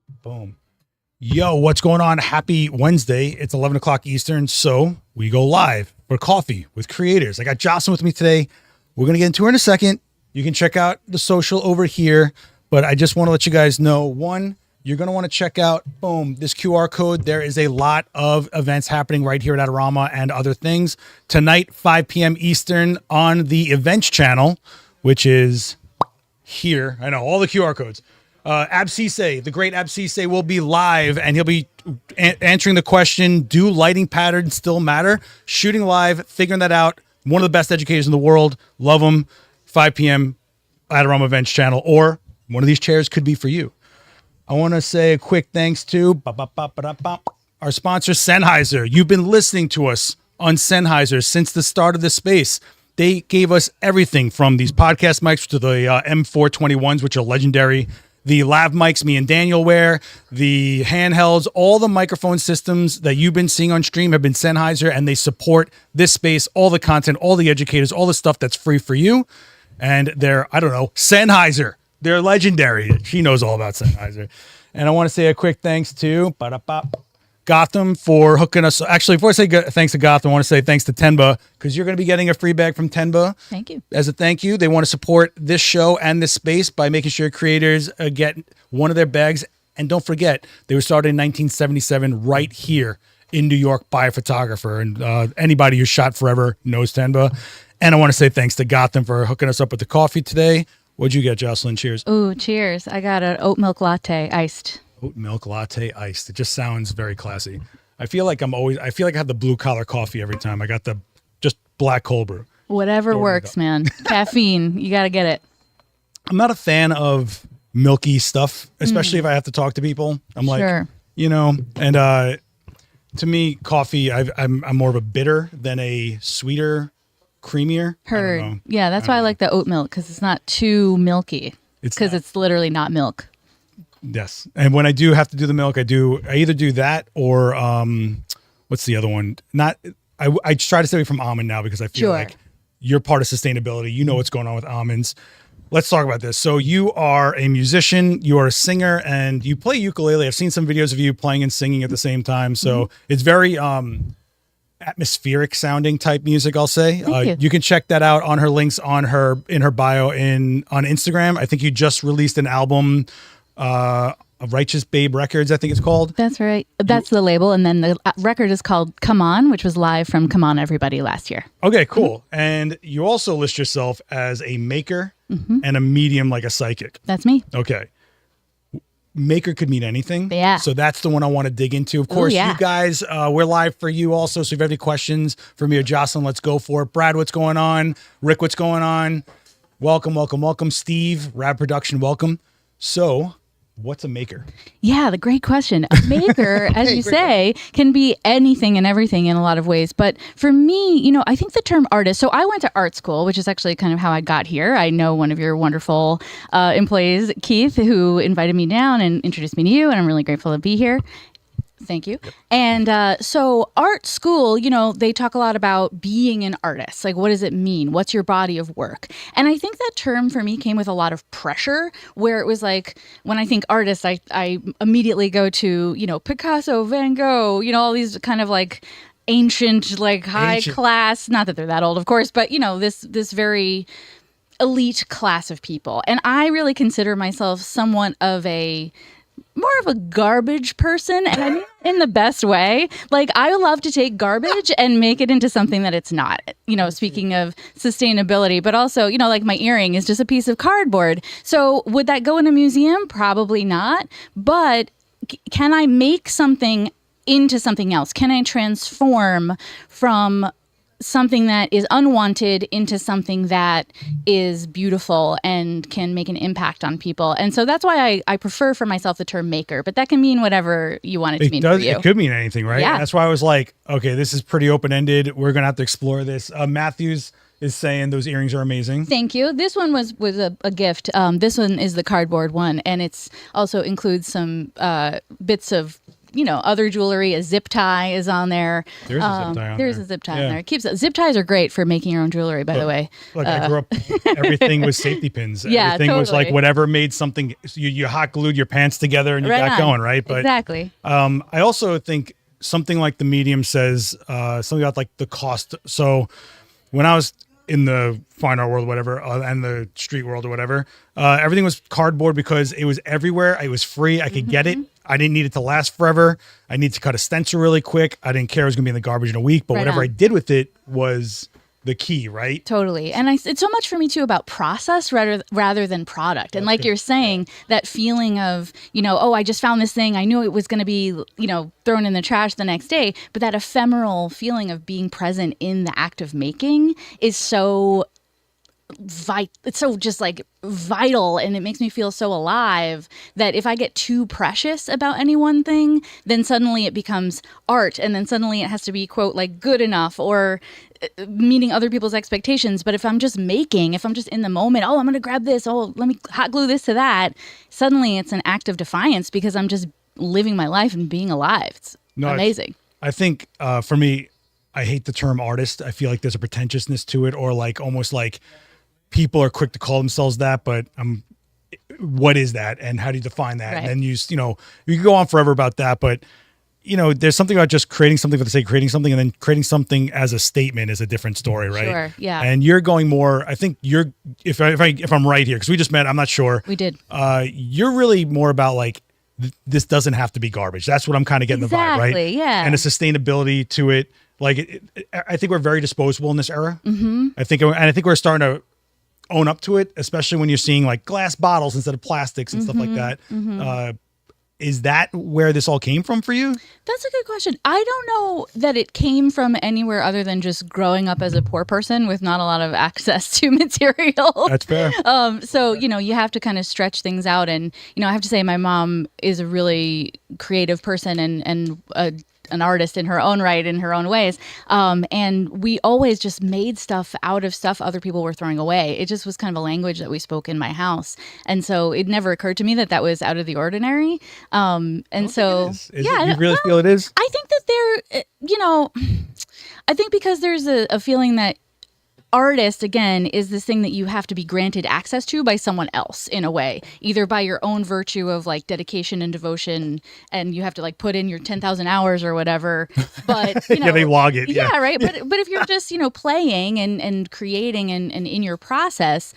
Boom. Yo, what's going on? Happy Wednesday. It's 11 o'clock Eastern, so we go live for coffee with creators. I got Jocelyn with me today. We're going to get into her in a second. You can check out the social over here, but I just want to let you guys know, one, you're going to want to check out, boom, this QR code. There is a lot of events happening right here at Adorama and other things. Tonight, 5 p.m. Eastern on the events channel, which is here. I know, all the QR codes. Absise, the great Absise, will be live, and he'll be answering the question, do lighting patterns still matter? Shooting live, figuring that out. One of the best educators in the world. Love him. 5 p.m. Adorama Events channel, or one of these chairs could be for you. I want to say a quick thanks to our sponsor, Sennheiser. You've been listening to us on Sennheiser since the start of this space. They gave us everything from these podcast mics to the M421s, which are legendary. The lav mics me and Daniel wear, the handhelds, all the microphone systems that you've been seeing on stream have been Sennheiser, and they support this space, all the content, all the educators, all the stuff that's free for you. And they're, I don't know, Sennheiser. They're legendary. She knows all about Sennheiser. And I want to say a quick thanks to Gotham for hooking us. Actually, before I say thanks to Gotham, I want to say thanks to Tenba, because you're going to be getting a free bag from Tenba. Thank you. As a thank you, they want to support this show and this space by making sure creators get one of their bags. And don't forget, they were started in 1977 right here in New York by a photographer. And anybody who's shot forever knows Tenba. And I want to say thanks to Gotham for hooking us up with the coffee today. What'd you get, Jocelyn? Cheers. Ooh, cheers. I got an oat milk latte, iced. Oat milk latte iced. It just sounds very classy. I feel like I have the blue collar coffee every time. I got the just black cold brew. Whatever works, man. Caffeine, you got to get it. I'm not a fan of milky stuff, especially if I have to talk to people. I'm like, you know, and to me, coffee, I'm more of a bitter than a sweeter, creamier. Heard. Yeah, that's why I like the oat milk, because it's not too milky. Because it's literally not milk. Yes. And when I do have to do the milk, I either do that or what's the other one? I try to stay away from almond now, because I feel like you're part of sustainability. You know what's going on with almonds. Let's talk about this. So you are a musician, you are a singer, and you play ukulele. I've seen some videos of you playing and singing at the same time. So it's very atmospheric sounding type music, I'll say. You can check that out on her links in her bio on Instagram. I think you just released an album, Righteous Babe Records, I think it's called. That's right. That's the label. And then the record is called Come On, which was live from Come On Everybody last year. Okay, cool. And you also list yourself as a maker and a medium, like a psychic. That's me. Okay. Maker could mean anything. Yeah. So that's the one I want to dig into. Of course, you guys, we're live for you also. So if you have any questions for me or Jocelyn, let's go for it. Brad, what's going on? Rick, what's going on? Welcome, welcome, welcome. Steve, Rad Production, welcome. So what's a maker? Yeah, the great question. A maker, as you say, can be anything and everything in a lot of ways. But for me, I think the term artist, so I went to art school, which is actually kind of how I got here. I know one of your wonderful employees, Keith, who invited me down and introduced me to you, and I'm really grateful to be here. Thank you. Yep. And so art school, they talk a lot about being an artist. Like, what does it mean? What's your body of work? And I think that term for me came with a lot of pressure, where it was like, when I think artist, I immediately go to, Picasso, Van Gogh, all these kind of like ancient, like high class, not that they're that old, of course, but, this very elite class of people. And I really consider myself somewhat of more of a garbage person, and I mean in the best way. Like, I love to take garbage and make it into something that it's not, speaking of sustainability, but also, like my earring is just a piece of cardboard. So would that go in a museum? Probably not. But can I make something into something else? Can I transform from something that is unwanted into something that is beautiful and can make an impact on people? And so that's why I prefer for myself the term maker, but that can mean whatever you want it to mean for you. It could mean anything, right? Yeah. That's why I was like, okay, this is pretty open-ended. We're going to have to explore this. Matthews is saying those earrings are amazing. Thank you. This one was a gift. This one is the cardboard one, and it's also includes some bits of other jewelry. A zip tie is on there. There's a zip tie on There's there. a zip tie Yeah. on there. Zip ties are great for making your own jewelry, by the way. Look, I grew up, everything was safety pins. Yeah, Everything was like totally. whatever made something, you hot glued your pants together and you Right got on. going, right? But Exactly. I also think something like the medium says something about like the cost. So when I was in the fine art world, whatever, and the street world or whatever, everything was cardboard because it was everywhere. It was free. I could get it. I didn't need it to last forever. I need to cut a stencil really quick. I didn't care it was going to be in the garbage in a week, but Right whatever on. I did with it was the key, right? Totally. And it's so much for me too about process rather than product. And like you're saying, that feeling of, I just found this thing. I knew it was going to be, thrown in the trash the next day. But that ephemeral feeling of being present in the act of making is so it's so just like vital, and it makes me feel so alive that if I get too precious about any one thing, then suddenly it becomes art, and then suddenly it has to be, quote, like good enough or meeting other people's expectations. But if I'm just making, if I'm just in the moment, I'm going to grab this, let me hot glue this to that, suddenly it's an act of defiance because I'm just living my life and being alive. It's amazing. I think for me, I hate the term artist. I feel like there's a pretentiousness to it, or like almost like people are quick to call themselves that, but what is that and how do you define that? Right. And then you can go on forever about that, but there's something about just creating something for the sake of creating something, and then creating something as a statement is a different story, right? Sure, yeah. And you're going more, I think if I'm right here, because we just met, I'm not sure. We did. You're really more about like, this doesn't have to be garbage. That's what I'm kind of getting the vibe, right? Exactly, yeah. And a sustainability to it. Like, I think we're very disposable in this era. Mm-hmm. I think we're starting to own up to it, especially when you're seeing like glass bottles instead of plastics and stuff like that. Is that where this all came from for you? That's a good question. I don't know that it came from anywhere other than just growing up as a poor person with not a lot of access to material. That's fair. So, you have to kind of stretch things out. And, I have to say my mom is a really creative person and an artist in her own right, in her own ways. And we always just made stuff out of stuff other people were throwing away. It just was kind of a language that we spoke in my house. And so it never occurred to me that was out of the ordinary. And so, you really feel it is? I think that I think because there's a feeling that artist, again, is this thing that you have to be granted access to by someone else in a way, either by your own virtue of like dedication and devotion, and you have to like put in your 10,000 hours or whatever. But yeah, they log it. Yeah, right. But if you're just playing and creating and in your process,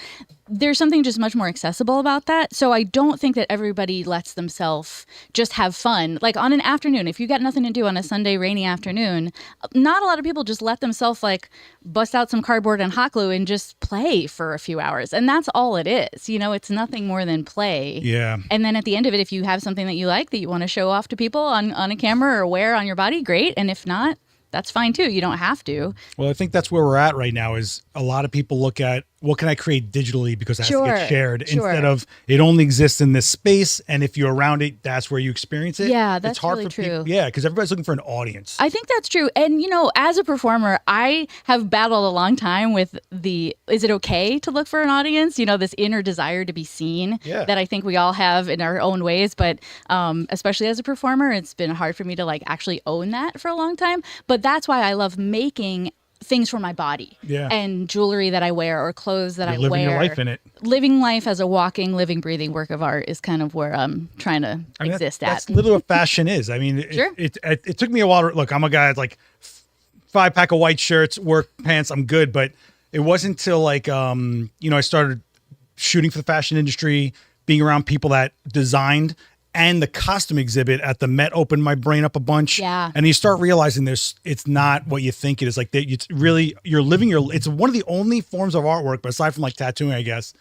there's something just much more accessible about that. So I don't think that everybody lets themselves just have fun. Like on an afternoon, if you got nothing to do on a Sunday rainy afternoon, not a lot of people just let themselves like bust out some cardboard and hot glue and just play for a few hours. And that's all it is. It's nothing more than play. Yeah. And then at the end of it, if you have something that you like that you want to show off to people on a camera or wear on your body, great. And if not, that's fine too. You don't have to. Well, I think that's where we're at right now is a lot of people look at what can I create digitally because it has to get shared instead of it only exists in this space. And if you're around it, that's where you experience it. Yeah, that's it's hard really for true. People, because everybody's looking for an audience. I think that's true. And, as a performer, I have battled a long time with is it okay to look for an audience? This inner desire to be seen that I think we all have in our own ways. But especially as a performer, it's been hard for me to like actually own that for a long time. But that's why I love making things for my body and jewelry that I wear or clothes that I wear. Living your life in it. Living life as a walking, living, breathing work of art is kind of where I'm trying to exist at. That's literally what fashion is. I mean, Sure. it took me a while to look. I'm a guy that's like 5-pack of white shirts, work pants. I'm good, but it wasn't until like I started shooting for the fashion industry, being around people that designed. And the costume exhibit at the Met opened my brain up a bunch. Yeah. And you start realizing it's not what you think it is. Like it's really, you're living it's one of the only forms of artwork, but aside from like tattooing, I guess,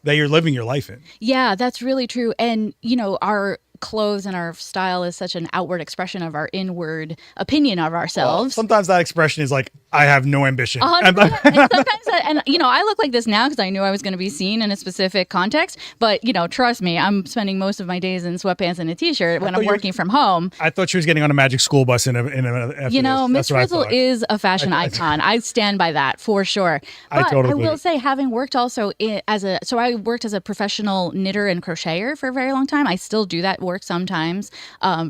that you're living your life in. Yeah, that's really true. And, our clothes and our style is such an outward expression of our inward opinion of ourselves. Well, sometimes that expression is like, I have no ambition. 100%. And sometimes I look like this now because I knew I was going to be seen in a specific context. But, trust me, I'm spending most of my days in sweatpants and a t-shirt when I'm working from home. I thought she was getting on a magic school bus in a Miss Frizzle is a fashion icon. I stand by that for sure. But I will say, having worked also so I worked as a professional knitter and crocheter for a very long time. I still do that work sometimes,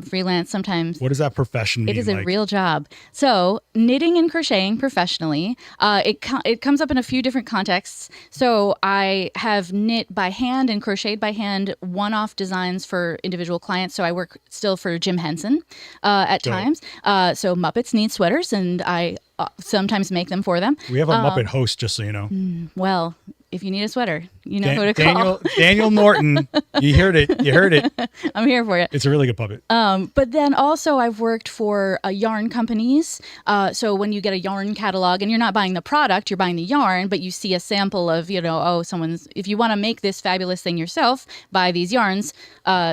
freelance sometimes. What does that profession mean? It is a real job. So knitting and crocheting professionally, it comes up in a few different contexts. So I have knit by hand and crocheted by hand one-off designs for individual clients. So I work still for Jim Henson at times. So Muppets need sweaters, and I sometimes make them for them. We have a Muppet host, just so you know. Well, if you need a sweater, you know who to call. Daniel Norton. You heard it. You heard it. I'm here for you. It's a really good puppet. But then also I've worked for yarn companies. So when you get a yarn catalog and you're not buying the product, you're buying the yarn, but you see a sample of, if you want to make this fabulous thing yourself, buy these yarns,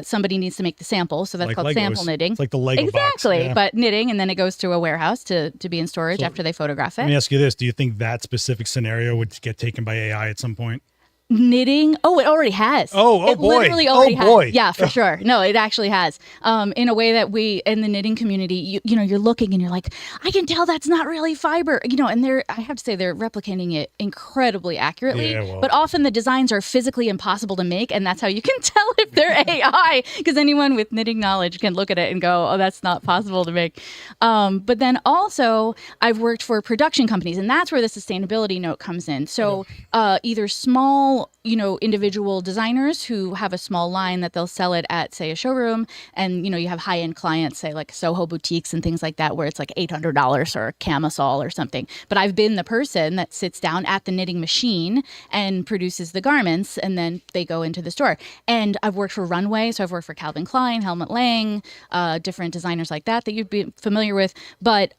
somebody needs to make the sample. So that's like called Legos. sample knitting. It's like the Lego box. Exactly. Yeah. But knitting, and then it goes to a warehouse to be in storage after they photograph it. Let me ask you this. Do you think that specific scenario would get taken by AI at some point? Knitting. Oh, it already has. Oh it boy. Literally already boy. has. Yeah, for sure. No, it actually has. In a way that we, in the knitting community, you're looking and you're like, I can tell that's not really fiber, and I have to say they're replicating it incredibly accurately, Yeah, well. but often the designs are physically impossible to make. And that's how you can tell if they're AI, because anyone with knitting knowledge can look at it and go, oh, that's not possible to make. But then also I've worked for production companies, and that's where the sustainability note comes in. So either small, individual designers who have a small line that they'll sell it at, say, a showroom. And, you have high-end clients, say, like Soho boutiques and things like that, where it's like $800 or a camisole or something. But I've been the person that sits down at the knitting machine and produces the garments, and then they go into the store. And I've worked for Runway. So I've worked for Calvin Klein, Helmut Lang, different designers like that you'd be familiar with. But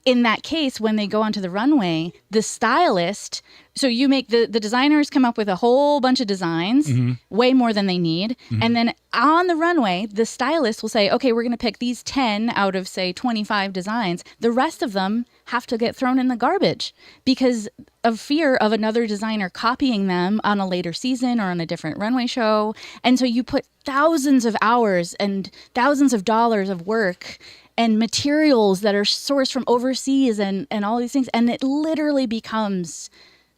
in that case, when they go onto the runway, the stylist, so you make the designers come up with a whole bunch of designs, way more than they need. And then on the runway, the stylist will say, okay, we're going to pick these 10 out of, say, 25 designs. The rest of them have to get thrown in the garbage because of fear of another designer copying them on a later season or on a different runway show. And so you put thousands of hours and thousands of dollars of work and materials that are sourced from overseas and all these things. And it literally becomes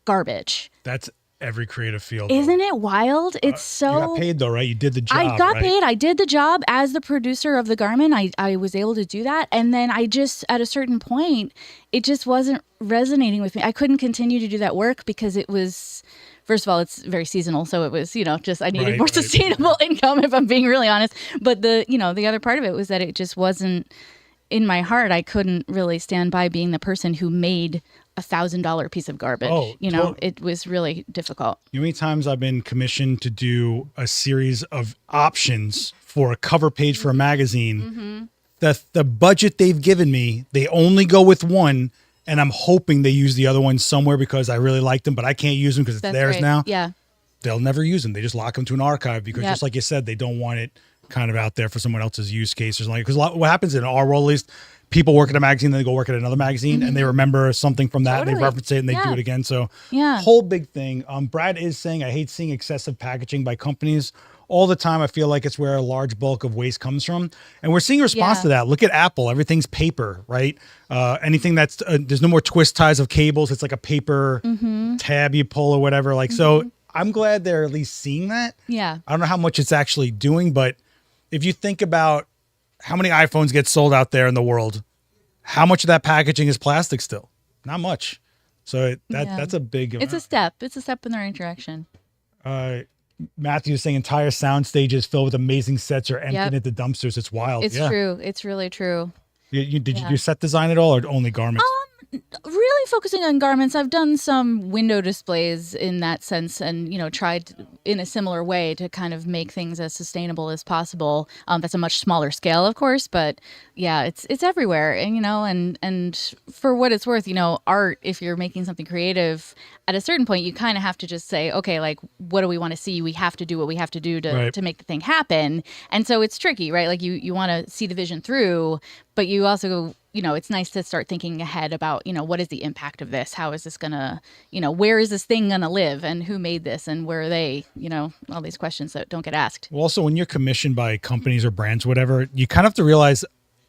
garbage. That's every creative field. Isn't it wild? It's so... You got paid though, right? You did the job, I got right? paid. I did the job as the producer of the garment. I was able to do that. And then I just, at a certain point, it just wasn't resonating with me. I couldn't continue to do that work because it was... First of all, it's very seasonal, so it was, just I needed more sustainable income, if I'm being really honest. But the other part of it was that it just wasn't in my heart. I couldn't really stand by being the person who made $1,000 piece of garbage. It was really difficult. You know how many times I've been commissioned to do a series of options for a cover page for a magazine. The budget they've given me, they only go with one. And I'm hoping they use the other one somewhere because I really like them, but I can't use them because it's theirs now. Yeah. They'll never use them. They just lock them to an archive because just like you said, they don't want it kind of out there for someone else's use case or something. Because what happens in our world, at least, people work at a magazine, then they go work at another magazine and they remember something from that and they reference it and they do it again. So whole big thing. Brad is saying, I hate seeing excessive packaging by companies. All the time, I feel like it's where a large bulk of waste comes from. And we're seeing a response to that. Look at Apple. Everything's paper, right? Anything that's, there's no more twist ties of cables. It's like a paper tab you pull or whatever. So I'm glad they're at least seeing that. Yeah. I don't know how much it's actually doing, but if you think about how many iPhones get sold out there in the world, how much of that packaging is plastic still? Not much. So that's a big amount. It's a step. It's a step in the right direction. Matthew is saying entire sound stages filled with amazing sets are emptied at the dumpsters. It's wild. It's true. It's really true. Did you do set design at all or only garments? Really focusing on garments. I've done some window displays in that sense and, tried in a similar way to kind of make things as sustainable as possible. That's a much smaller scale, of course, but yeah, it's everywhere. And, and for what it's worth, art, if you're making something creative, at a certain point, you kind of have to just say, okay, like, what do we want to see? We have to do what we have to do to make the thing happen. And so it's tricky, right? Like you want to see the vision through, but you also, it's nice to start thinking ahead about, what is the impact of this? How is this going to, where is this thing going to live and who made this and where are they, all these questions that don't get asked. Well, also when you're commissioned by companies or brands, whatever, you kind of have to realize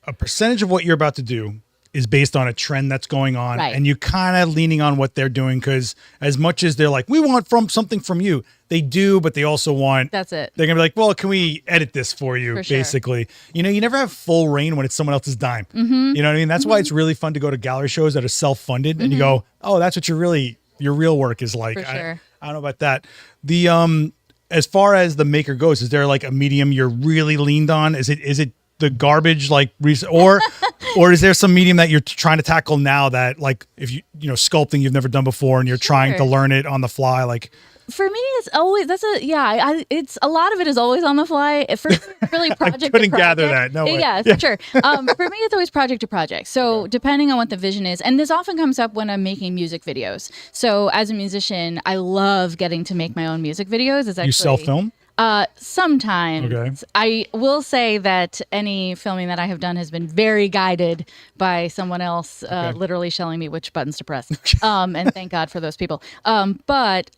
a percentage of what you're about to do is based on a trend that's going on and you kind of leaning on what they're doing. Cause as much as they're like, we want something from you, they do, but they also want. That's it. They're gonna be like, well, can we edit this for you? For sure. Basically, you never have full reign when it's someone else's dime. Mm-hmm. You know what I mean? That's why it's really fun to go to gallery shows that are self-funded, and you go, oh, that's what your real work is like. For sure. I don't know about that. The as far as the maker goes, is there like a medium you're really leaned on? Is it the garbage or is there some medium that you're trying to tackle now that like if sculpting you've never done before and you're trying to learn it on the fly? Like for me, it's always it's a lot of it is always on the fly. For me, it's really project. I couldn't to project. gather that. No way. Yeah, for sure. For me, it's always project to project. So depending on what the vision is, and this often comes up when I'm making music videos. So as a musician, I love getting to make my own music videos. It's actually, you self-film? Sometimes. Okay. I will say that any filming that I have done has been very guided by someone else, literally showing me which buttons to press. And thank God for those people. But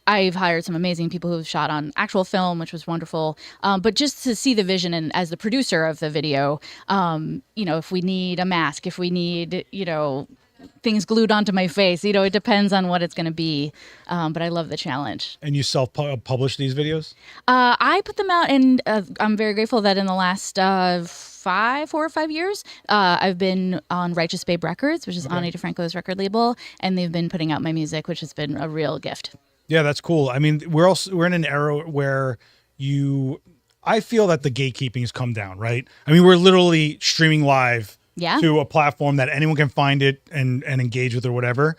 I've hired some amazing people who've shot on actual film, which was wonderful. But just to see the vision and as the producer of the video, if we need a mask, if we need, things glued onto my face, it depends on what it's going to be. But I love the challenge. And you self-publish these videos? I put them out, and I'm very grateful that in the last 4 or 5 years, I've been on Righteous Babe Records, which is Ani DeFranco's record label, and they've been putting out my music, which has been a real gift. Yeah, that's cool. I mean, we're in an era where I feel that the gatekeeping has come down, right? I mean, we're literally streaming live to a platform that anyone can find it and engage with or whatever.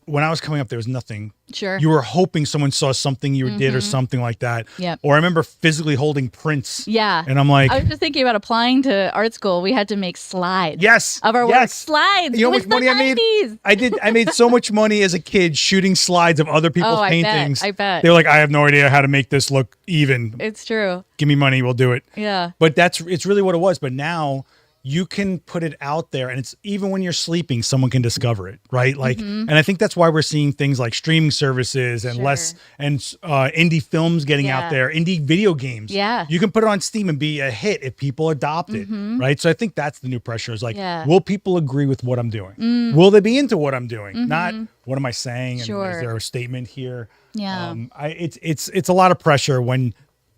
When I was coming up, there was nothing. Sure. You were hoping someone saw something you did or something like that. Yep. Or I remember physically holding prints. Yeah. And I'm like, I was just thinking about applying to art school. We had to make slides. Yes. Of our work. Slides. You know how much money I made? I made so much money as a kid shooting slides of other people's paintings. I bet. They were like, I have no idea how to make this look even. It's true. Give me money, we'll do it. Yeah. But it's really what it was. But now you can put it out there, and it's even when you're sleeping, someone can discover it, right? Like, and I think that's why we're seeing things like streaming services and indie films getting out there, indie video games. Yeah, you can put it on Steam and be a hit if people adopt it, right? So I think that's the new pressure. Is like, will people agree with what I'm doing? Will they be into what I'm doing? Not what am I saying? And is there a statement here? Yeah, it's a lot of pressure when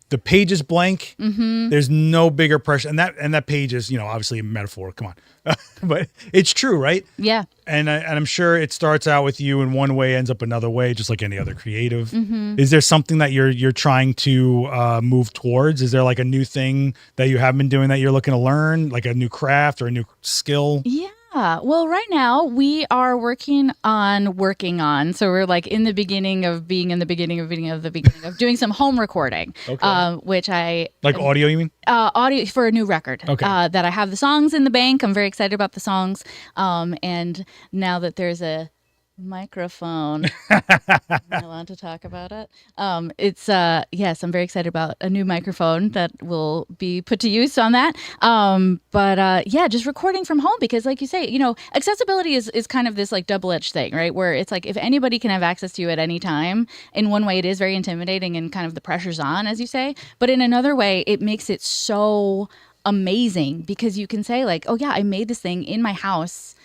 the page is blank. There's no bigger pressure, and that page is, obviously a metaphor. Come on, but it's true, right? Yeah. And I'm sure it starts out with you in one way, ends up another way, just like any other creative. Is there something that you're trying to move towards? Is there like a new thing that you have been doing that you're looking to learn, like a new craft or a new skill? Yeah. Well, right now we are working on. So we're like in the beginning of being in the beginning of doing some home recording, which I like audio. You mean audio for a new record? Okay. That I have the songs in the bank. I'm very excited about the songs. And now that there's a microphone, am I allowed to talk about it? It's yes, I'm very excited about a new microphone that will be put to use on that. But just recording from home, because like you say, accessibility is kind of this like double-edged thing, right? Where it's like if anybody can have access to you at any time, in one way it is very intimidating and kind of the pressure's on, as you say, but in another way it makes it so amazing because you can say like, oh yeah, I made this thing in my house.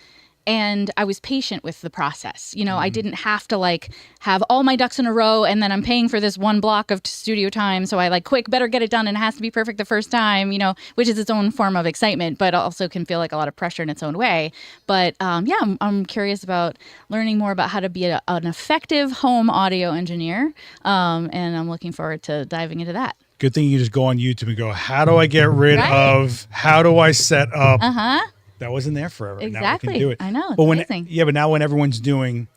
And I was patient with the process. I didn't have to like have all my ducks in a row and then I'm paying for this one block of studio time. So I better get it done and it has to be perfect the first time, which is its own form of excitement, but also can feel like a lot of pressure in its own way. But I'm curious about learning more about how to be an effective home audio engineer. And I'm looking forward to diving into that. Good thing you just go on YouTube and go, how do I get rid of, how do I set up? That wasn't there forever. Exactly. Now we can do it. I know. It's amazing. But now when everyone's doing,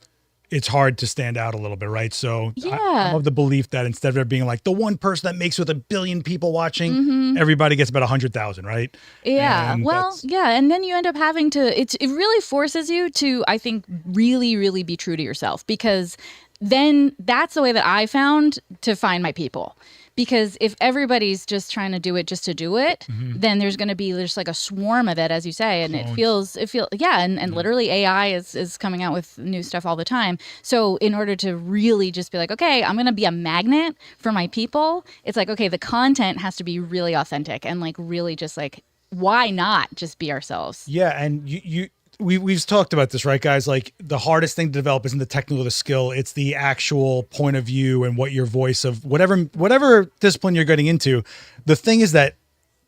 it's hard to stand out a little bit, right? So I'm of the belief that instead of it being like the one person that makes with 1 billion people watching, everybody gets about 100,000, right? Yeah. And and then you end up having to, it really forces you to, I think, really, really be true to yourself, because then that's the way that I found to find my people. Because if everybody's just trying to do it just to do it, then there's going to be just like a swarm of it, as you say, and it feels and literally AI is coming out with new stuff all the time. So in order to really just be like, okay, I'm going to be a magnet for my people, it's like, okay, the content has to be really authentic and like really just like, why not just be ourselves? Yeah, and you we've talked about this, right, guys? Like the hardest thing to develop isn't the technical, the skill. It's the actual point of view and what your voice of whatever discipline you're getting into. The thing is that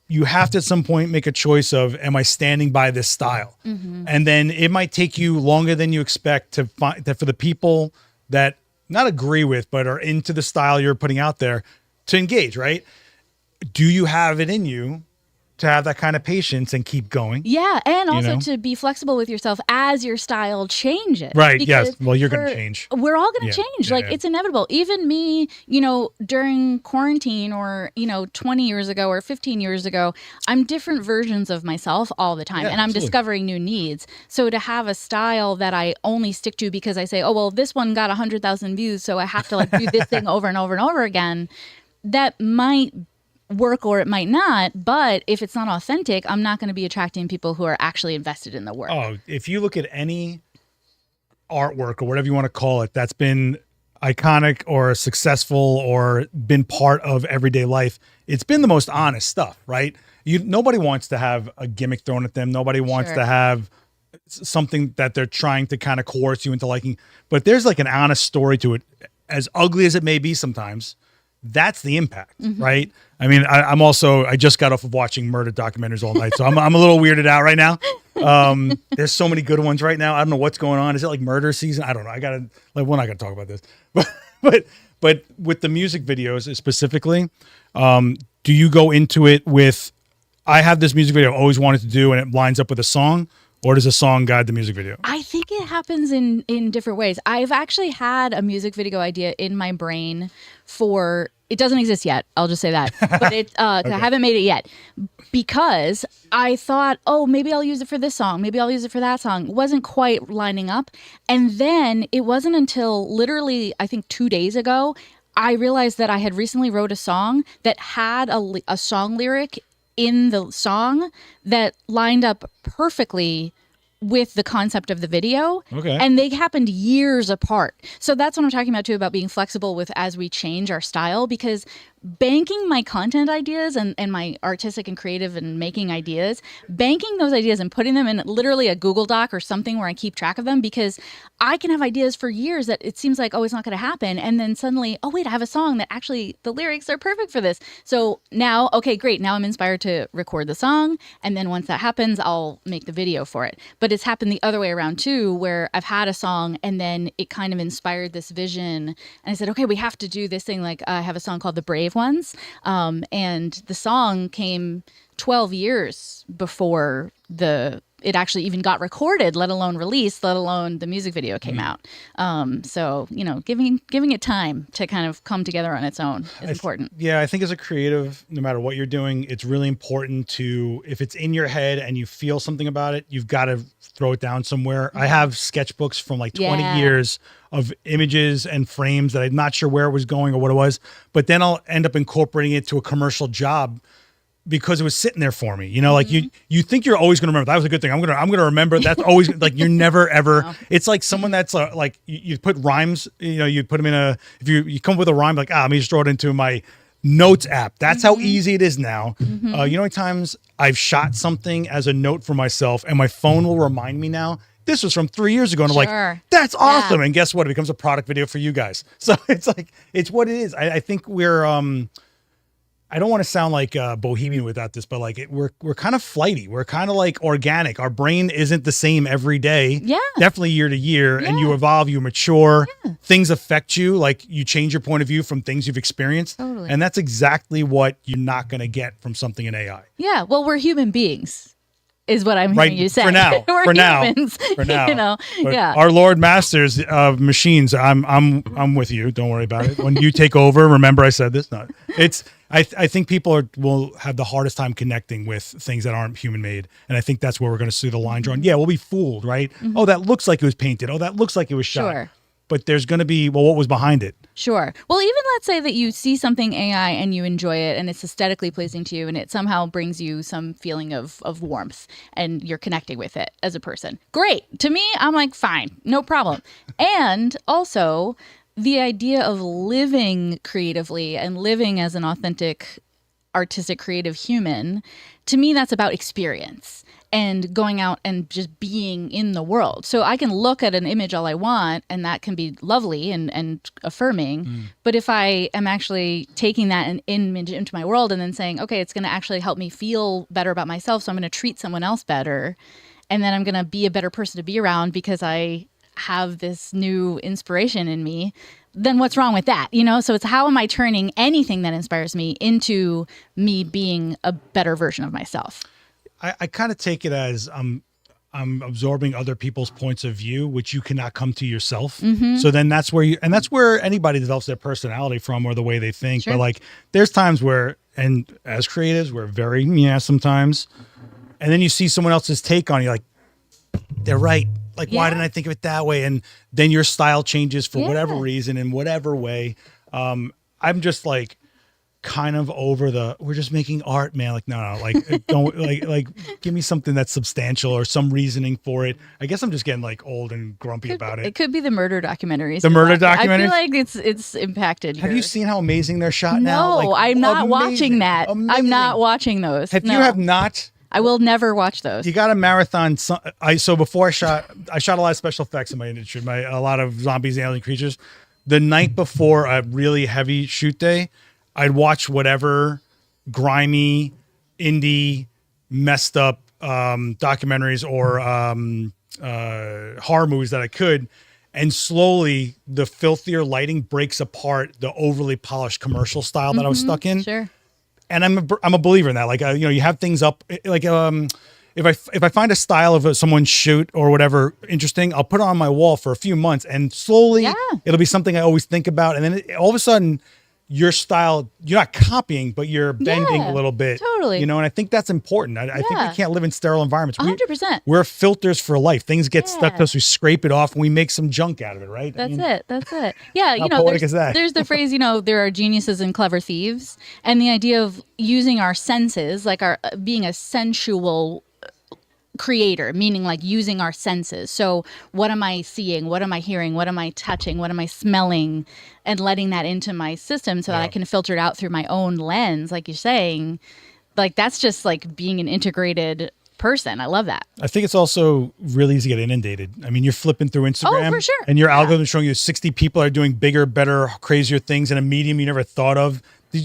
you have to at some point make a choice of, am I standing by this style? And then it might take you longer than you expect to find that for the people that not agree with, but are into the style you're putting out there to engage, right? Do you have it in you to have that kind of patience and keep going? Yeah, and also to be flexible with yourself as your style changes. Right, because yes. Well, you're going to change. We're all going to change. Yeah, like, it's inevitable. Even me, during quarantine or, 20 years ago or 15 years ago, I'm different versions of myself all the time. Yeah, and I'm absolutely. discovering new needs. So to have a style that I only stick to because I say, oh, well, this one got 100,000 views, so I have to do this thing over and over and over again, that might work or it might not, but if it's not authentic, I'm not going to be attracting people who are actually invested in the work. Oh, if you look at any artwork or whatever you want to call it that's been iconic or successful or been part of everyday life, it's been the most honest stuff, right? Nobody wants to have a gimmick thrown at them. Nobody wants to have something that they're trying to kind of coerce you into liking, but there's like an honest story to it, as ugly as it may be sometimes. That's the impact, right? I mean, I just got off of watching murder documentaries all night, so I'm a little weirded out right now. There's so many good ones right now. I don't know what's going on. Is it like murder season? I don't know. We're not gonna talk about this, but with the music videos specifically, do you go into it with, I have this music video I always wanted to do, and it lines up with a song? Or does a song guide the music video? I think it happens in different ways. I've actually had a music video idea in my brain it doesn't exist yet. I'll just say that. But okay. I haven't made it yet because I thought, oh, maybe I'll use it for this song. Maybe I'll use it for that song. It wasn't quite lining up. And then it wasn't until literally, I think 2 days ago, I realized that I had recently wrote a song that had a song lyric in the song that lined up perfectly with the concept of the video. Okay. And they happened years apart. So that's what I'm talking about too, about being flexible with as we change our style, because banking my content ideas and my artistic and creative and making ideas, banking those ideas and putting them in literally a Google Doc or something where I keep track of them, because I can have ideas for years that it seems like, oh, it's not going to happen. And then suddenly, oh, wait, I have a song that actually the lyrics are perfect for this. So now, okay, great. Now I'm inspired to record the song. And then once that happens, I'll make the video for it. But it's happened the other way around too, where I've had a song and then it kind of inspired this vision. And I said, okay, we have to do this thing. Like I have a song called The Brave Ones. And the song came 12 years before it actually even got recorded, let alone released, let alone the music video came out. So, giving it time to kind of come together on its own is important. I think as a creative, no matter what you're doing, it's really important to, if it's in your head and you feel something about it, you've got to throw it down somewhere. I have sketchbooks from like 20 years of images and frames that I'm not sure where it was going or what it was, but then I'll end up incorporating it to a commercial job because it was sitting there for me. Like you think you're always going to remember. That was a good thing. I'm going to remember. That's always like, you're never ever. No. It's like someone that's like you put rhymes, you put them in if you come up with a rhyme, like, let me just throw it into my notes app. That's how easy it is now. You know how many times I've shot something as a note for myself and my phone will remind me now, this was from 3 years ago. And I'm like, that's awesome. Yeah. And guess what? It becomes a product video for you guys. So it's like, it's what it is. I think we're, I don't want to sound like bohemian without this, but like we're kind of flighty. We're kind of like organic. Our brain isn't the same every day. Yeah. Definitely year to year. Yeah. And you evolve, you mature. Yeah. Things affect you. Like you change your point of view from things you've experienced. Totally. And that's exactly what you're not going to get from something in AI. Yeah. Well, we're human beings. Is what I'm hearing you say. For now. We're for humans, now. For now. But our Lord Masters of machines. I'm with you. Don't worry about it. When you take over, remember I said this. No, it's. I think people will have the hardest time connecting with things that aren't human made, and I think that's where we're going to see the line drawn. Yeah, we'll be fooled, right? Mm-hmm. Oh, that looks like it was painted. Oh, that looks like it was shot. Sure. But there's going to be, what was behind it? Sure. Well, even let's say that you see something AI and you enjoy it and it's aesthetically pleasing to you and it somehow brings you some feeling of warmth and you're connecting with it as a person. Great. To me, I'm like, fine, no problem. And also the idea of living creatively and living as an authentic, artistic, creative human, to me, that's about experience. and going out and just being in the world. So I can look at an image all I want, and that can be lovely and affirming. But if I am actually taking that image into my world and then saying, okay, it's going to actually help me feel better about myself, so I'm going to treat someone else better, and then I'm going to be a better person to be around because I have this new inspiration in me, then what's wrong with that? So it's how am I turning anything that inspires me into me being a better version of myself? I kind of take it as I'm absorbing other people's points of view, which you cannot come to yourself. So then that's where anybody develops their personality from, or the way they think. Sure. But like, there's times where, and as creatives, we're very sometimes, and then you see someone else's take on it, you're like, they're right. Like, why didn't I think of it that way? And then your style changes for whatever reason, in whatever way. I'm just like, kind of over we're just making art, man. Like, no, like, don't like give me something that's substantial or some reasoning for it. I guess I'm just getting like old and grumpy about it. It could be the murder documentaries. The murder documentaries? I feel like it's impacted. Have you seen how amazing they're shot now? No, Like, I'm not watching that. Amazing. I'm not watching those. You have not? I will never watch those. You got a marathon. So before I shot a lot of special effects in my industry, a lot of zombies and alien creatures. The night before a really heavy shoot day, I'd watch whatever grimy, indie, messed up documentaries or horror movies that I could. And slowly the filthier lighting breaks apart the overly polished commercial style that I was stuck in. Sure. And I'm a believer in that. Like, you have things up, like, if I find a style of someone's shoot or whatever interesting, I'll put it on my wall for a few months, and slowly it'll be something I always think about. And then all of a sudden, your style, you're not copying, but you're bending a little bit. Totally. And I think that's important. I think we can't live in sterile environments. 100%. We're filters for life. Things get stuck to us. We scrape it off and we make some junk out of it, right? That's it. Yeah, how poetic is that? There's the phrase, there are geniuses and clever thieves. And the idea of using our senses, like being a sensual creator, meaning like using our senses. So what am I seeing? What am I hearing? What am I touching? What am I smelling? And letting that into my system so that I can filter it out through my own lens, like you're saying. Like, that's just like being an integrated person. I love that. I think it's also really easy to get inundated. I mean, you're flipping through Instagram. Oh, for sure. And your algorithm is showing you 60 people are doing bigger, better, crazier things in a medium you never thought of.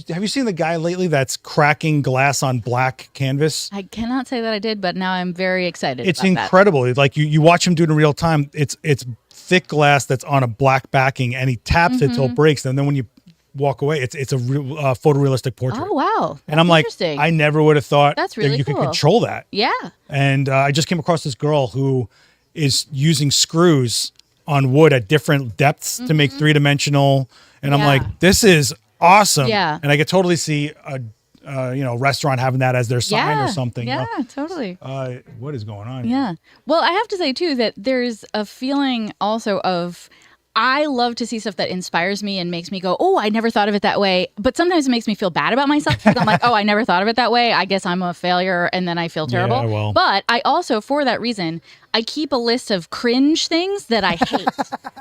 Have you seen the guy lately that's cracking glass on black canvas? I cannot say that I did, but now I'm very excited. It's incredible. It's like you watch him do it in real time. It's thick glass that's on a black backing, and he taps it till it breaks. And then when you walk away, it's a real, photorealistic portrait. Oh, wow. And I'm like, I never would have thought that's really that you cool. could control that. Yeah. And I just came across this girl who is using screws on wood at different depths to make three-dimensional. And I'm like, this is awesome. Yeah. And I could totally see a restaurant having that as their sign or something. Yeah, totally. What is going on? Yeah. Well, I have to say too that there's a feeling also of, I love to see stuff that inspires me and makes me go, oh, I never thought of it that way. But sometimes it makes me feel bad about myself because I'm like, oh, I never thought of it that way. I guess I'm a failure. And then I feel terrible. Yeah, well. But I also, for that reason, I keep a list of cringe things that I hate.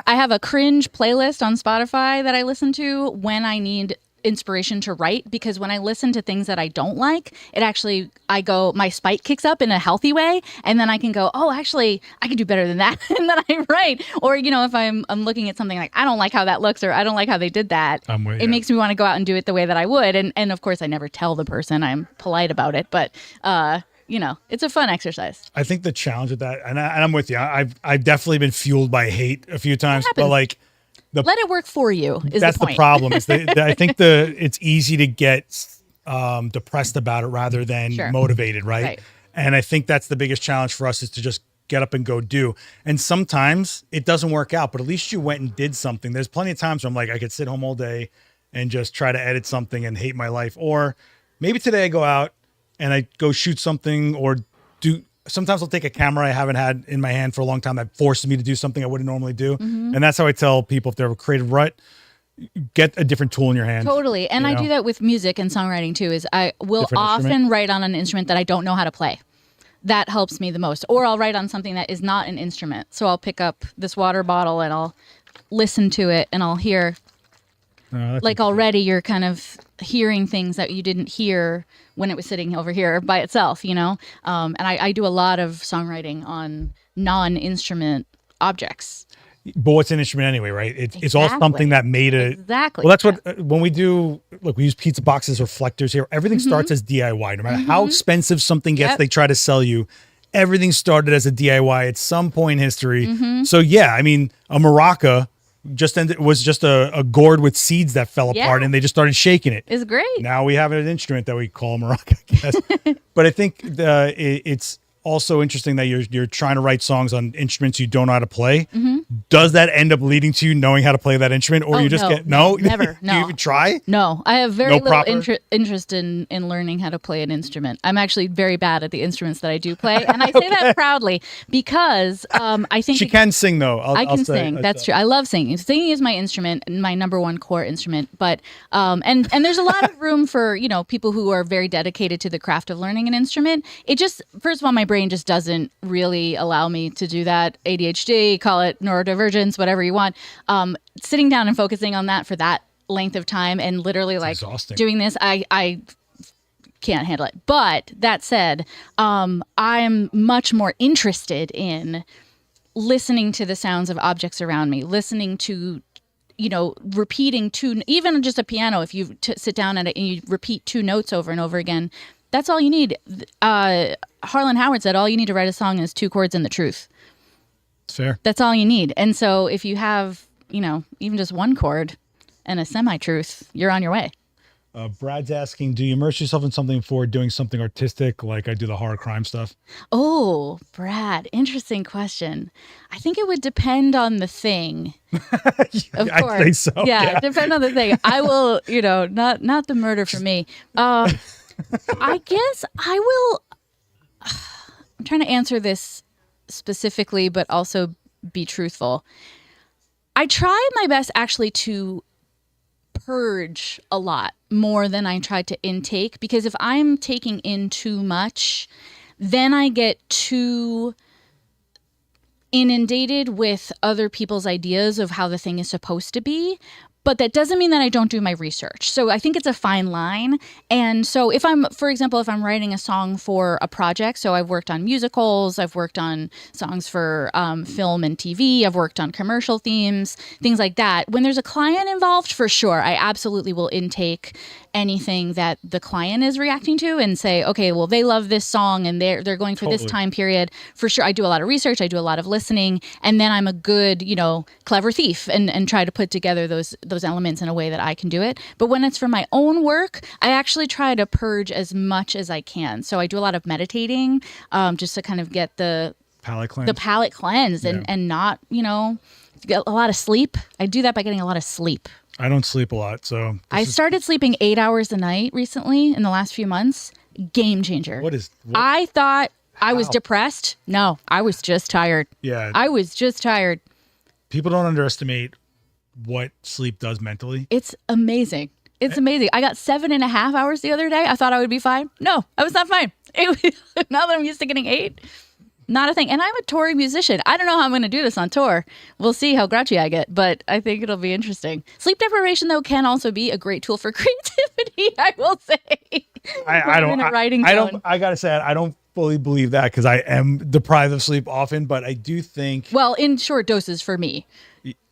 I have a cringe playlist on Spotify that I listen to when I need inspiration to write, because when I listen to things that I don't like, my spike kicks up in a healthy way, and then I can go, oh, actually, I could do better than that, and then I write. Or, if I'm looking at something like, I don't like how that looks, or I don't like how they did that, it makes me want to go out and do it the way that I would. And of course, I never tell the person. I'm polite about it, but it's a fun exercise. I think the challenge with that, and I'm with you. I've definitely been fueled by hate a few times, but like, let it work for you. That's the problem. I think it's easy to get depressed about it rather than motivated, right? And I think that's the biggest challenge for us, is to just get up and go do. And sometimes it doesn't work out, but at least you went and did something. There's plenty of times where I'm like, I could sit home all day and just try to edit something and hate my life. Or maybe today I go out and I go shoot something or do. Sometimes I'll take a camera I haven't had in my hand for a long time that forces me to do something I wouldn't normally do. And that's how I tell people, if they're a creative rut, get a different tool in your hand. Totally. And I do that with music and songwriting too, is I will often write on an instrument that I don't know how to play. That helps me the most. Or I'll write on something that is not an instrument. So I'll pick up this water bottle and I'll listen to it and I'll hear Like already you're kind of hearing things that you didn't hear when it was sitting over here by itself, and I do a lot of songwriting on non-instrument objects. But what's an instrument anyway, right? It's all something that made it. Exactly. Well, that's what, when we do, look, we use pizza boxes or reflectors here. Everything starts as DIY. No matter how expensive something gets, they try to sell you. Everything started as a DIY at some point in history. So yeah, I mean, a maraca was just a gourd with seeds that fell apart and they just started shaking it. It's great. Now we have an instrument that we call a maraca, I guess. But I think it's also interesting that you're trying to write songs on instruments you don't know how to play. Does that end up leading to you knowing how to play that instrument, or you just never? Do you even try? No, I have very little interest in learning how to play an instrument. I'm actually very bad at the instruments that I do play, and I say that proudly because I think she can sing though. I can sing. That's true. I love singing. Singing is my instrument, my number one core instrument. But and there's a lot of room for people who are very dedicated to the craft of learning an instrument. It just, first of all, my brain just doesn't really allow me to do that. ADHD, call it neurodivergence, whatever you want. Sitting down and focusing on that for that length of time and literally doing this, I can't handle it. But that said, I'm much more interested in listening to the sounds of objects around me, listening to repeating even just a piano. If you sit down at it and you repeat two notes over and over again, that's all you need. Harlan Howard said, all you need to write a song is two chords and the truth. Fair. That's all you need. And so if you have, even just one chord and a semi-truth, you're on your way. Brad's asking, do you immerse yourself in something before doing something artistic, like I do the horror crime stuff? Oh, Brad, interesting question. I think it would depend on the thing. Of course. I think so. Yeah, depend on the thing. I will, not the murder for me. I guess I will. I'm trying to answer this specifically, but also be truthful. I try my best actually to purge a lot more than I try to intake, because if I'm taking in too much, then I get too inundated with other people's ideas of how the thing is supposed to be. But that doesn't mean that I don't do my research. So I think it's a fine line. And so for example, if I'm writing a song for a project, so I've worked on musicals, I've worked on songs for film and TV, I've worked on commercial themes, things like that. When there's a client involved, for sure, I absolutely will intake anything that the client is reacting to and say, okay, well, they love this song and they're going for this time period. For sure, I do a lot of research, I do a lot of listening, and then I'm a good, clever thief and try to put together those elements in a way that I can do it. But when it's for my own work, I actually try to purge as much as I can. So I do a lot of meditating, just to kind of get the palate cleansed and not, get a lot of sleep. I do that by getting a lot of sleep. I don't sleep a lot, so I started sleeping 8 hours a night recently in the last few months. Game changer. What? I thought I was depressed. No, I was just tired. Yeah. I was just tired. People don't underestimate what sleep does mentally. It's amazing. It's amazing. I got 7.5 hours the other day. I thought I would be fine. No, I was not fine. Now that I'm used to getting 8, not a thing. And I'm a touring musician. I don't know how I'm going to do this on tour. We'll see how grouchy I get, but I think it'll be interesting. Sleep deprivation, though, can also be a great tool for creativity, I will say. I gotta say, I don't fully believe that, because I am deprived of sleep often, but I do think, well, in short doses for me.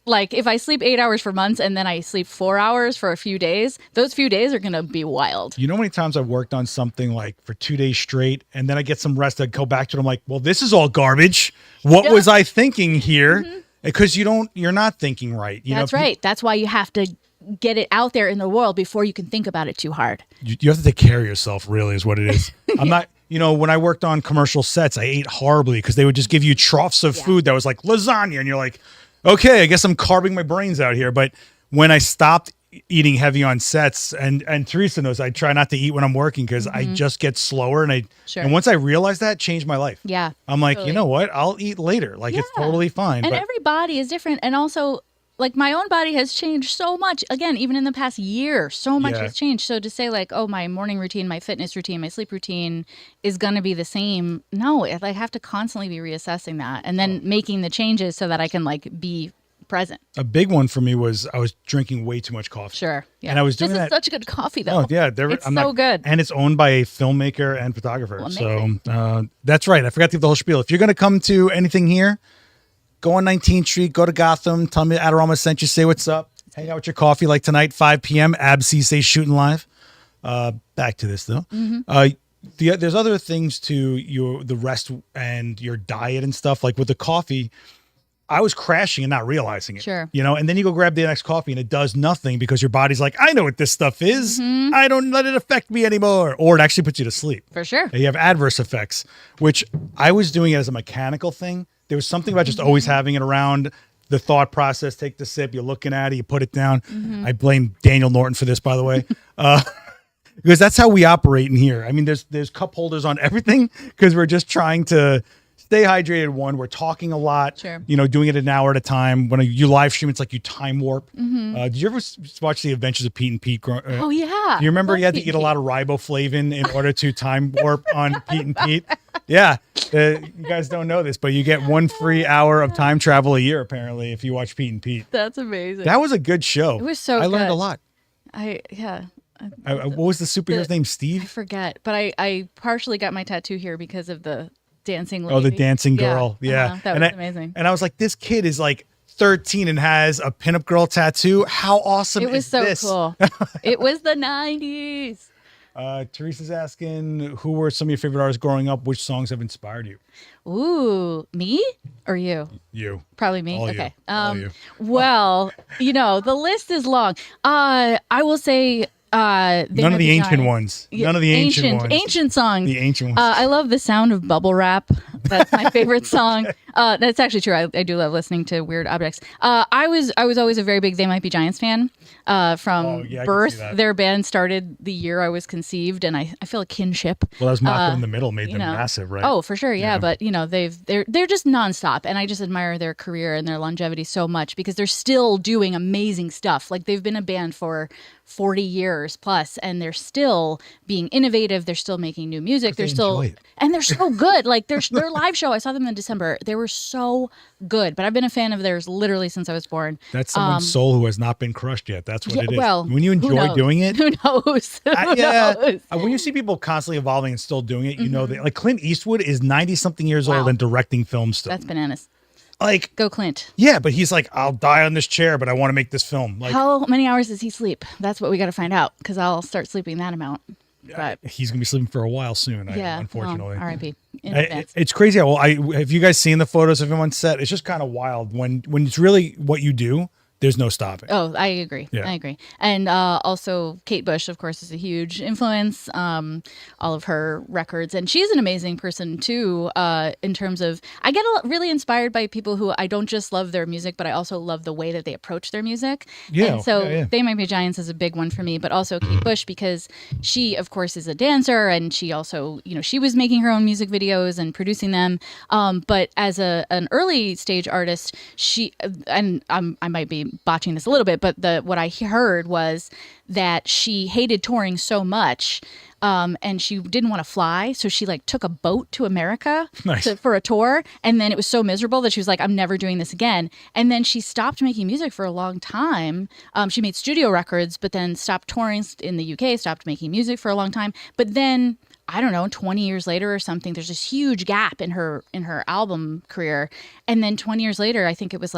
Like if I sleep 8 hours for months and then I sleep 4 hours for a few days, those few days are going to be wild. You know how many times I've worked on something like for 2 days straight, and then I get some rest, I go back to it, I'm like, well, this is all garbage. What was I thinking here? Because you're not thinking right. That's right. That's why you have to get it out there in the world before you can think about it too hard. You have to take care of yourself, really, is what it is. I'm not, when I worked on commercial sets, I ate horribly because they would just give you troughs of food that was like lasagna, and you're like, okay, I guess I'm carving my brains out here. But when I stopped eating heavy on sets, and Teresa knows, I try not to eat when I'm working because I just get slower. And once I realized that, changed my life. Yeah. I'm like, you know what? I'll eat later. Like, it's totally fine. And every body is different. And also, like, my own body has changed so much. Again, even in the past year, so much has changed. So to say like, oh, my morning routine, my fitness routine, my sleep routine is going to be the same. No, I have to constantly be reassessing that and then making the changes so that I can like be present. A big one for me was I was drinking way too much coffee. Sure. Yeah. And I was doing this that. is such good coffee, though. Oh, yeah. It's so good. And it's owned by a filmmaker and photographer. Well, so that's right. I forgot to give the whole spiel. If you're going to come to anything here, go on 19th Street, go to Gotham, tell me Adorama sent you, say what's up, hang out with your coffee like tonight, 5 p.m., Abc say shooting live. Back to this, though. There's other things to the rest and your diet and stuff. Like with the coffee, I was crashing and not realizing it. Sure. And then you go grab the next coffee and it does nothing because your body's like, I know what this stuff is. I don't let it affect me anymore. Or it actually puts you to sleep. For sure. You have adverse effects, which I was doing it as a mechanical thing. There was something about just always having it around. The thought process, take the sip, you're looking at it, you put it down. I blame Daniel Norton for this, by the way. Because that's how we operate in here. I mean, there's cup holders on everything because we're just trying to stay hydrated. One, we're talking a lot, Sure. Doing it an hour at a time. When you live stream, it's like you time warp. Did you ever watch The Adventures of Pete and Pete? Oh, yeah. Do you remember you had to eat a lot of riboflavin in order to time warp on Pete and Pete? Yeah. You guys don't know this, but you get 1 free hour of time travel a year, apparently, if you watch Pete and Pete. That's amazing. That was a good show. It was so I learned good. a lot. What was the superhero's name? I Steve? forget, but I partially got my tattoo here because of the dancing lady. Oh, the dancing girl. Yeah. That was amazing. And I was like, this kid is like 13 and has a pinup girl tattoo. How awesome It was is so this? cool. It was the 90s. Teresa's asking, who were some of your favorite artists growing up? Which songs have inspired you? Ooh, me or you? You. Probably me. All you. Okay. All you. Well, the list is long. I will say None of the ancient ones. None of the ancient ones. Ancient songs. The ancient ones. I love the sound of bubble wrap. That's my favorite song. That's actually true. I do love listening to weird objects. I was always a very big They Might Be Giants fan. From birth, their band started the year I was conceived, and I feel a kinship. Well, that was Malcolm in the Middle made them massive, right? Oh, for sure, yeah. But they're just nonstop, and I just admire their career and their longevity so much because they're still doing amazing stuff. Like they've been a band for 40 years plus, and they're still being innovative. They're still making new music. They're still, and they're so good. Like their live show, I saw them in December. They were so good. But I've been a fan of theirs literally since I was born. That's someone's soul who has not been crushed yet. That's what it is. Well, when you enjoy doing it, who knows? Who knows? When you see people constantly evolving and still doing it, you know that. Like Clint Eastwood is 90-something years old and directing films still. That's bananas. Like, go Clint. Yeah, but he's like, I'll die on this chair, but I want to make this film. Like, how many hours does he sleep? That's what we got to find out because I'll start sleeping that amount. But he's gonna be sleeping for a while soon. Unfortunately. R.I.P. It's crazy. Well, have you guys seen the photos of him on set? It's just kind of wild when it's really what you do. There's no stopping. Oh, I agree. Yeah. I agree. And also Kate Bush, of course, is a huge influence. All of her records. And she's an amazing person, too, in terms of I get really inspired by people who I don't just love their music, but I also love the way that they approach their music. Yeah. And so They Might Be Giants is a big one for me, but also Kate Bush because she, of course, is a dancer. And she also, she was making her own music videos and producing them. But as an early stage artist, I might be botching this a little bit, but what I heard was that she hated touring so much and she didn't want to fly, so she took a boat to America for a tour, and then it was so miserable that she was like, I'm never doing this again. And then she stopped making music for a long time. She made studio records, but then stopped touring in the UK, stopped making music for a long time. But then I don't know, 20 years later or something, there's this huge gap in her album career. And then 20 years later, I think it was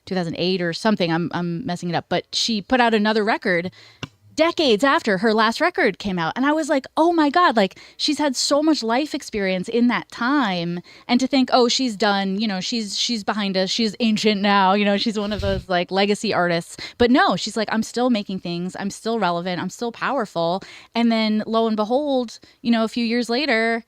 2008 or something. I'm messing it up. But she put out another record decades after her last record came out. And I was like, oh my God, she's had so much life experience in that time. And to think, oh, she's done, she's behind us. She's ancient now. She's one of those legacy artists. But no, she's like, I'm still making things. I'm still relevant. I'm still powerful. And then lo and behold, a few years later,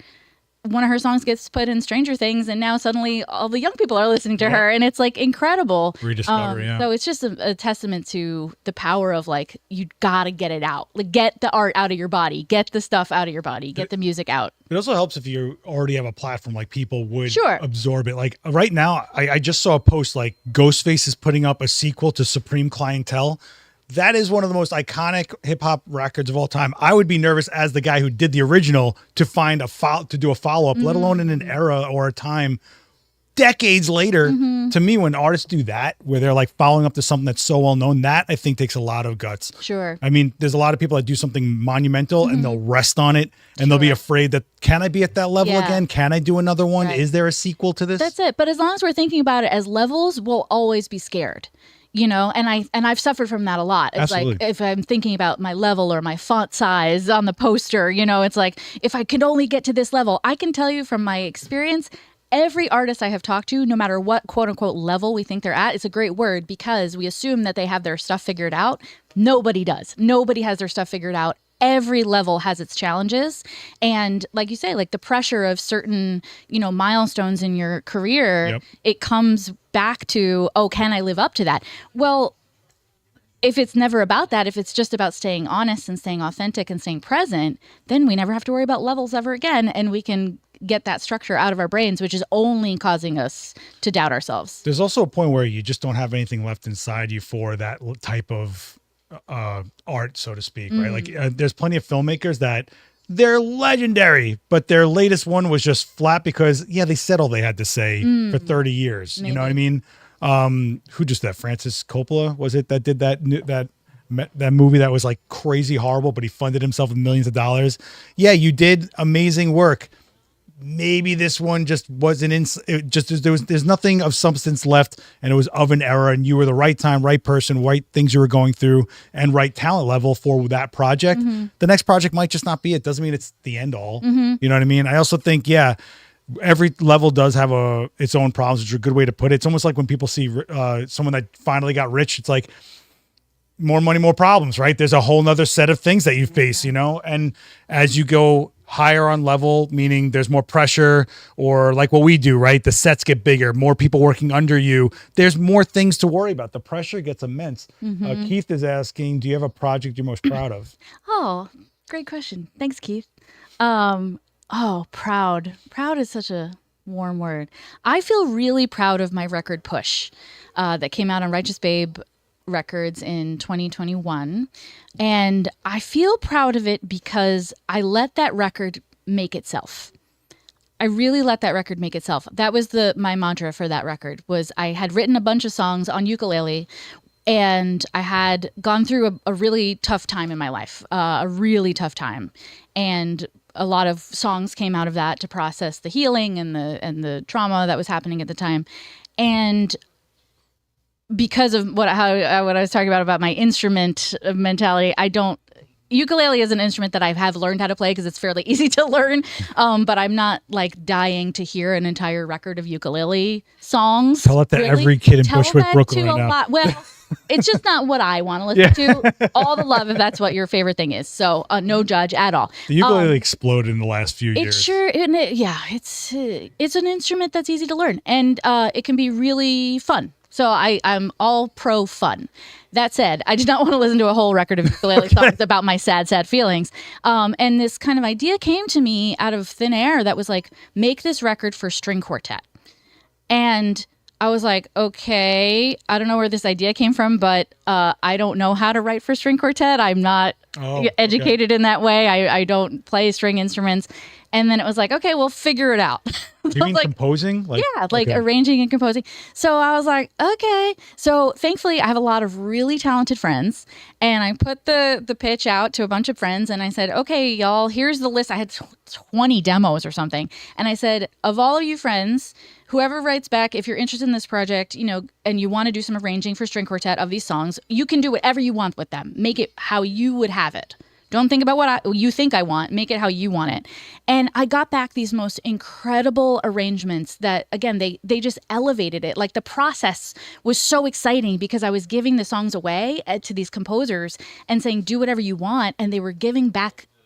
one of her songs gets put in Stranger Things, and now suddenly all the young people are listening to her, and it's incredible. Rediscovery, So it's just a testament to the power of you gotta get it out. Get the art out of your body, get the stuff out of your body, get the music out. It also helps if you already have a platform, people would absorb it. Right now, I just saw a post Ghostface is putting up a sequel to Supreme Clientele. That is one of the most iconic hip hop records of all time. I would be nervous as the guy who did the original to find to do a follow up, let alone in an era or a time decades later. To me, when artists do that, where they're like following up to something that's so well known, that I think takes a lot of guts. Sure. I mean, there's a lot of people that do something monumental and they'll rest on it and they'll be afraid that, can I be at that level again? Can I do another one? Right. Is there a sequel to this? That's it. But as long as we're thinking about it as levels, we'll always be scared. You know, and I've suffered from that a lot. It's Absolutely. like if I'm thinking about my level or my font size on the poster, you know, it's like if I could only get to this level. I can tell you from my experience, every artist I have talked to, no matter what quote unquote level we think they're at, it's a great word because we assume that they have their stuff figured out. Nobody does. Nobody has their stuff figured out. Every level has its challenges. And like you say, like the pressure of certain, you know, milestones in your career, it comes back to, oh, can I live up to that? Well, if it's never about that, if it's just about staying honest and staying authentic and staying present, then we never have to worry about levels ever again. And we can get that structure out of our brains, which is only causing us to doubt ourselves. There's also a point where you just don't have anything left inside you for that type of art, so to speak, right? Like there's plenty of filmmakers that they're legendary, but their latest one was just flat because they said all they had to say for 30 years. Maybe. You know what I mean? Who just that? Francis Coppola was it that did that movie that was like crazy horrible, but he funded himself with millions of dollars. Yeah, you did amazing work. Maybe this one just wasn't there's nothing of substance left, and it was of an era, and you were the right time, right person, right things you were going through, and right talent level for that project. The next project might just not be it. Doesn't mean it's the end all. You know what I mean? I also think, every level does have its own problems, which is a good way to put it. It's almost like when people see someone that finally got rich, it's like more money, more problems, right? There's a whole nother set of things that you face, you know? And as you go higher on level, meaning there's more pressure, or like what we do, right? The sets get bigger, more people working under you. There's more things to worry about. The pressure gets immense. Keith is asking, do you have a project you're most proud of? Oh, great question. Thanks, Keith. Proud. Proud is such a warm word. I feel really proud of my record Push that came out on Righteous Babe Records in 2021. And I feel proud of it because I let that record make itself. I really let that record make itself. That was my mantra for that record. Was I had written a bunch of songs on ukulele, and I had gone through a really tough time in my life, a really tough time. And a lot of songs came out of that to process the healing and the trauma that was happening at the time. And because of what I was talking about my instrument mentality, ukulele is an instrument that I have learned how to play because it's fairly easy to learn. But I'm not like dying to hear an entire record of ukulele songs. Tell it to every kid in Bushwick, Brooklyn right now. Well, it's just not what I want to listen to. All the love if that's what your favorite thing is. So no judge at all. The ukulele exploded in the last few years. It's an instrument that's easy to learn, and it can be really fun. So I'm all pro fun. That said, I did not want to listen to a whole record of ukulele songs about my sad feelings. And this kind of idea came to me out of thin air that was like, make this record for string quartet. And I was like, okay, I don't know where this idea came from, but I don't know how to write for string quartet. I'm not educated in that way. I don't play string instruments. And then it was like, okay, we'll figure it out. You mean composing? Arranging and composing. So I was like, okay. So thankfully, I have a lot of really talented friends. And I put the pitch out to a bunch of friends. And I said, okay, y'all, here's the list. I had 20 demos or something. And I said, of all of you friends, whoever writes back, if you're interested in this project, you know, and you want to do some arranging for string quartet of these songs, you can do whatever you want with them. Make it how you would have it. Don't think about what you think I want. Make it how you want it. And I got back these most incredible arrangements that, again, they just elevated it. Like the process was so exciting because I was giving the songs away to these composers and saying, do whatever you want. And they were giving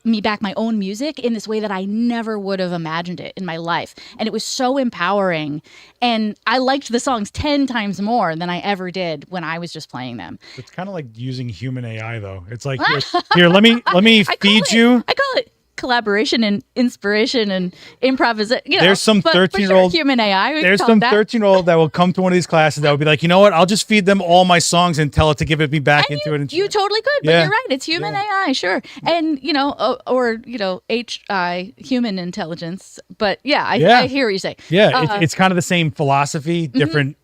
me back my own music in this way that I never would have imagined it in my life. And it was so empowering. And I liked the songs 10 times more than I ever did when I was just playing them. It's kind of like using human AI though. It's like, here, let me feed you. I call it collaboration and inspiration and improvisation. There's some 13-year-old human AI. There's some 13-year-old that will come to one of these classes that will be like, you know what? I'll just feed them all my songs and tell it to give it me back and into it. You totally could, but you're right. It's human AI, sure, and or HI, human intelligence. But I hear what you're saying. Yeah, it's kind of the same philosophy, different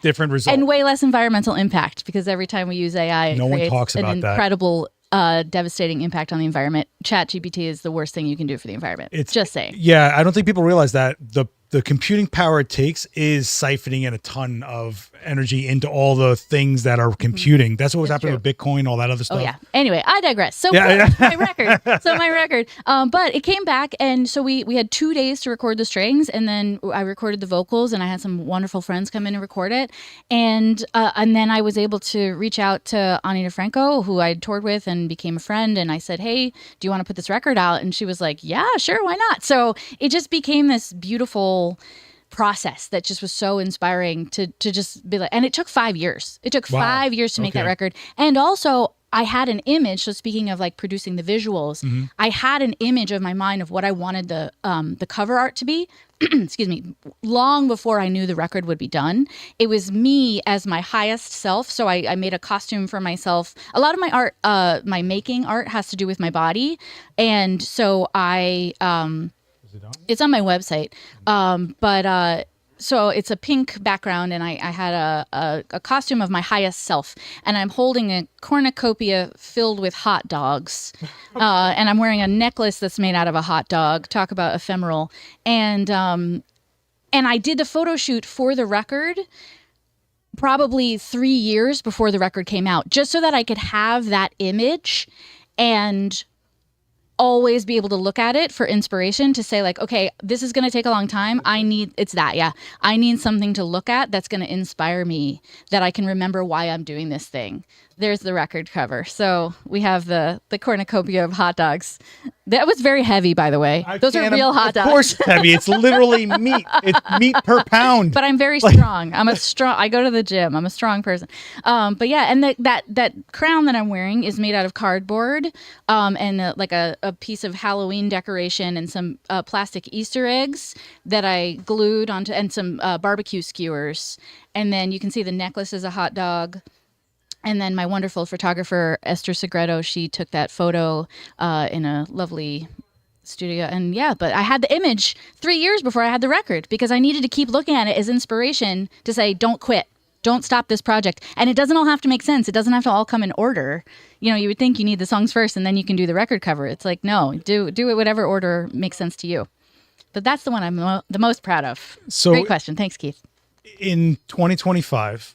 results, and way less environmental impact because every time we use AI, no one talks about an incredible. Devastating impact on the environment. ChatGPT is the worst thing you can do for the environment. It's just saying. Yeah, I don't think people realize that the computing power it takes is siphoning in a ton of energy into all the things that are computing. That's what was happening with Bitcoin, all that other stuff. Oh yeah. Anyway, I digress. So my record. But it came back, and so we had 2 days to record the strings, and then I recorded the vocals, and I had some wonderful friends come in and record it, and then I was able to reach out to Ani DeFranco, who I toured with and became a friend, and I said, hey, do you want to put this record out? And she was like, yeah, sure, why not? So it just became this beautiful process that just was so inspiring to just be like, and it took 5 years. It took 5 years to make that record. And also I had an image. So speaking of like producing the visuals, I had an image of my mind of what I wanted the cover art to be. Excuse me, long before I knew the record would be done. It was me as my highest self. So I made a costume for myself. A lot of my art, my making art has to do with my body. And so it's on my website. So it's a pink background, and I had a costume of my highest self, and I'm holding a cornucopia filled with hot dogs, and I'm wearing a necklace that's made out of a hot dog. Talk about ephemeral. And I did the photo shoot for the record probably 3 years before the record came out, just so that I could have that image and always be able to look at it for inspiration to say like, okay, this is going to take a long time. I need something to look at that's going to inspire me, that I can remember why I'm doing this thing. There's the record cover. So we have the cornucopia of hot dogs. That was very heavy, by the way. Those are real hot dogs. Of course it's heavy. It's literally meat. It's meat per pound. But I'm very strong. I go to the gym. I'm a strong person. But yeah, and that crown that I'm wearing is made out of cardboard, and like a piece of Halloween decoration and some plastic Easter eggs that I glued onto, and some barbecue skewers. And then you can see the necklace is a hot dog. And then my wonderful photographer, Esther Segredo, she took that photo in a lovely studio. And but I had the image 3 years before I had the record, because I needed to keep looking at it as inspiration to say, don't quit. Don't stop this project. And it doesn't all have to make sense. It doesn't have to all come in order. You would think you need the songs first and then you can do the record cover. It's like, no, do it whatever order makes sense to you. But that's the one I'm the most proud of. So, great question. Thanks, Keith. In 2025...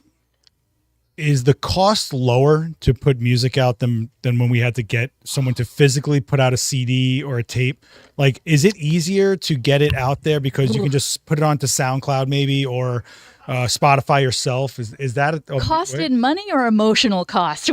is the cost lower to put music out than when we had to get someone to physically put out a CD or a tape? Like, is it easier to get it out there because you can just put it onto SoundCloud maybe, or Spotify yourself? Is that a cost in money or emotional cost?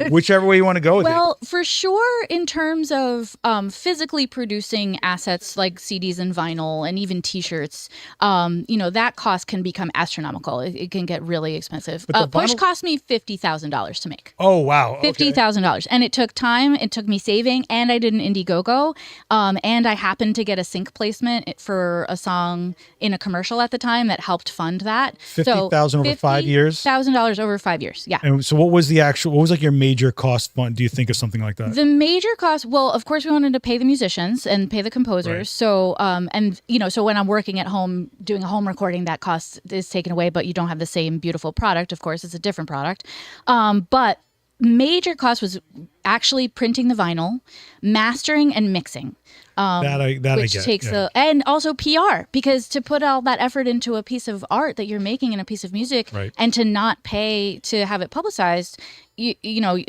Whichever way you want to go with it. Well, for sure, in terms of physically producing assets like CDs and vinyl and even T-shirts, that cost can become astronomical. It can get really expensive. Push cost me $50,000 to make. Oh, wow. Okay. $50,000. And it took time. It took me saving. And I did an Indiegogo. And I happened to get a sync placement for a song in a commercial at the time that helped fund that. $50,000 over 5 years? $50,000 over 5 years, yeah. And so what was like your major cost fund, do you think, of something like that? The major cost, well, of course we wanted to pay the musicians and pay the composers. Right. So, so when I'm working at home doing a home recording, that cost is taken away, but you don't have the same beautiful product. Of course, it's a different product. But major cost was actually printing the vinyl, mastering and mixing. Which takes and also PR, because to put all that effort into a piece of art that you're making and a piece of music, right, and to not pay to have it publicized,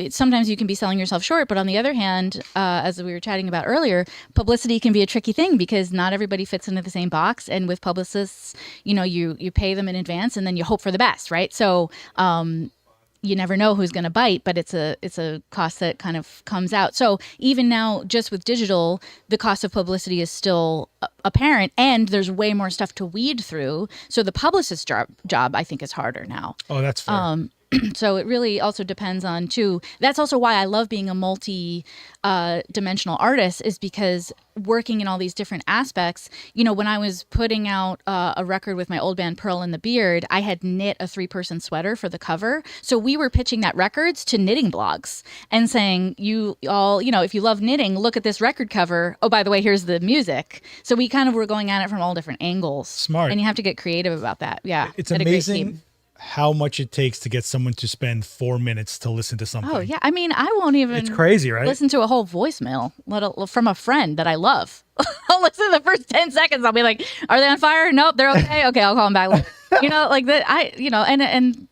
sometimes you can be selling yourself short. But on the other hand, as we were chatting about earlier, publicity can be a tricky thing because not everybody fits into the same box. And with publicists, you pay them in advance and then you hope for the best, right? So you never know who's going to bite, but it's a cost that kind of comes out. So even now, just with digital, the cost of publicity is still apparent, and there's way more stuff to weed through. So the publicist's job, I think, is harder now. Oh, that's fair. So it really also depends on too. That's also why I love being a multi-dimensional artist, is because working in all these different aspects. When I was putting out a record with my old band Pearl and the Beard, I had knit a 3-person sweater for the cover. So we were pitching that records to knitting blogs and saying, you all, if you love knitting, look at this record cover. Oh, by the way, here's the music. So we kind of were going at it from all different angles. Smart. And you have to get creative about that. Yeah. It's amazing how much it takes to get someone to spend 4 minutes to listen to something. Oh, yeah. I mean, I won't even It's crazy, right? listen to a whole voicemail from a friend that I love. I'll listen to the first 10 seconds. I'll be like, are they on fire? Nope, they're okay. Okay, I'll call them back. Like that. And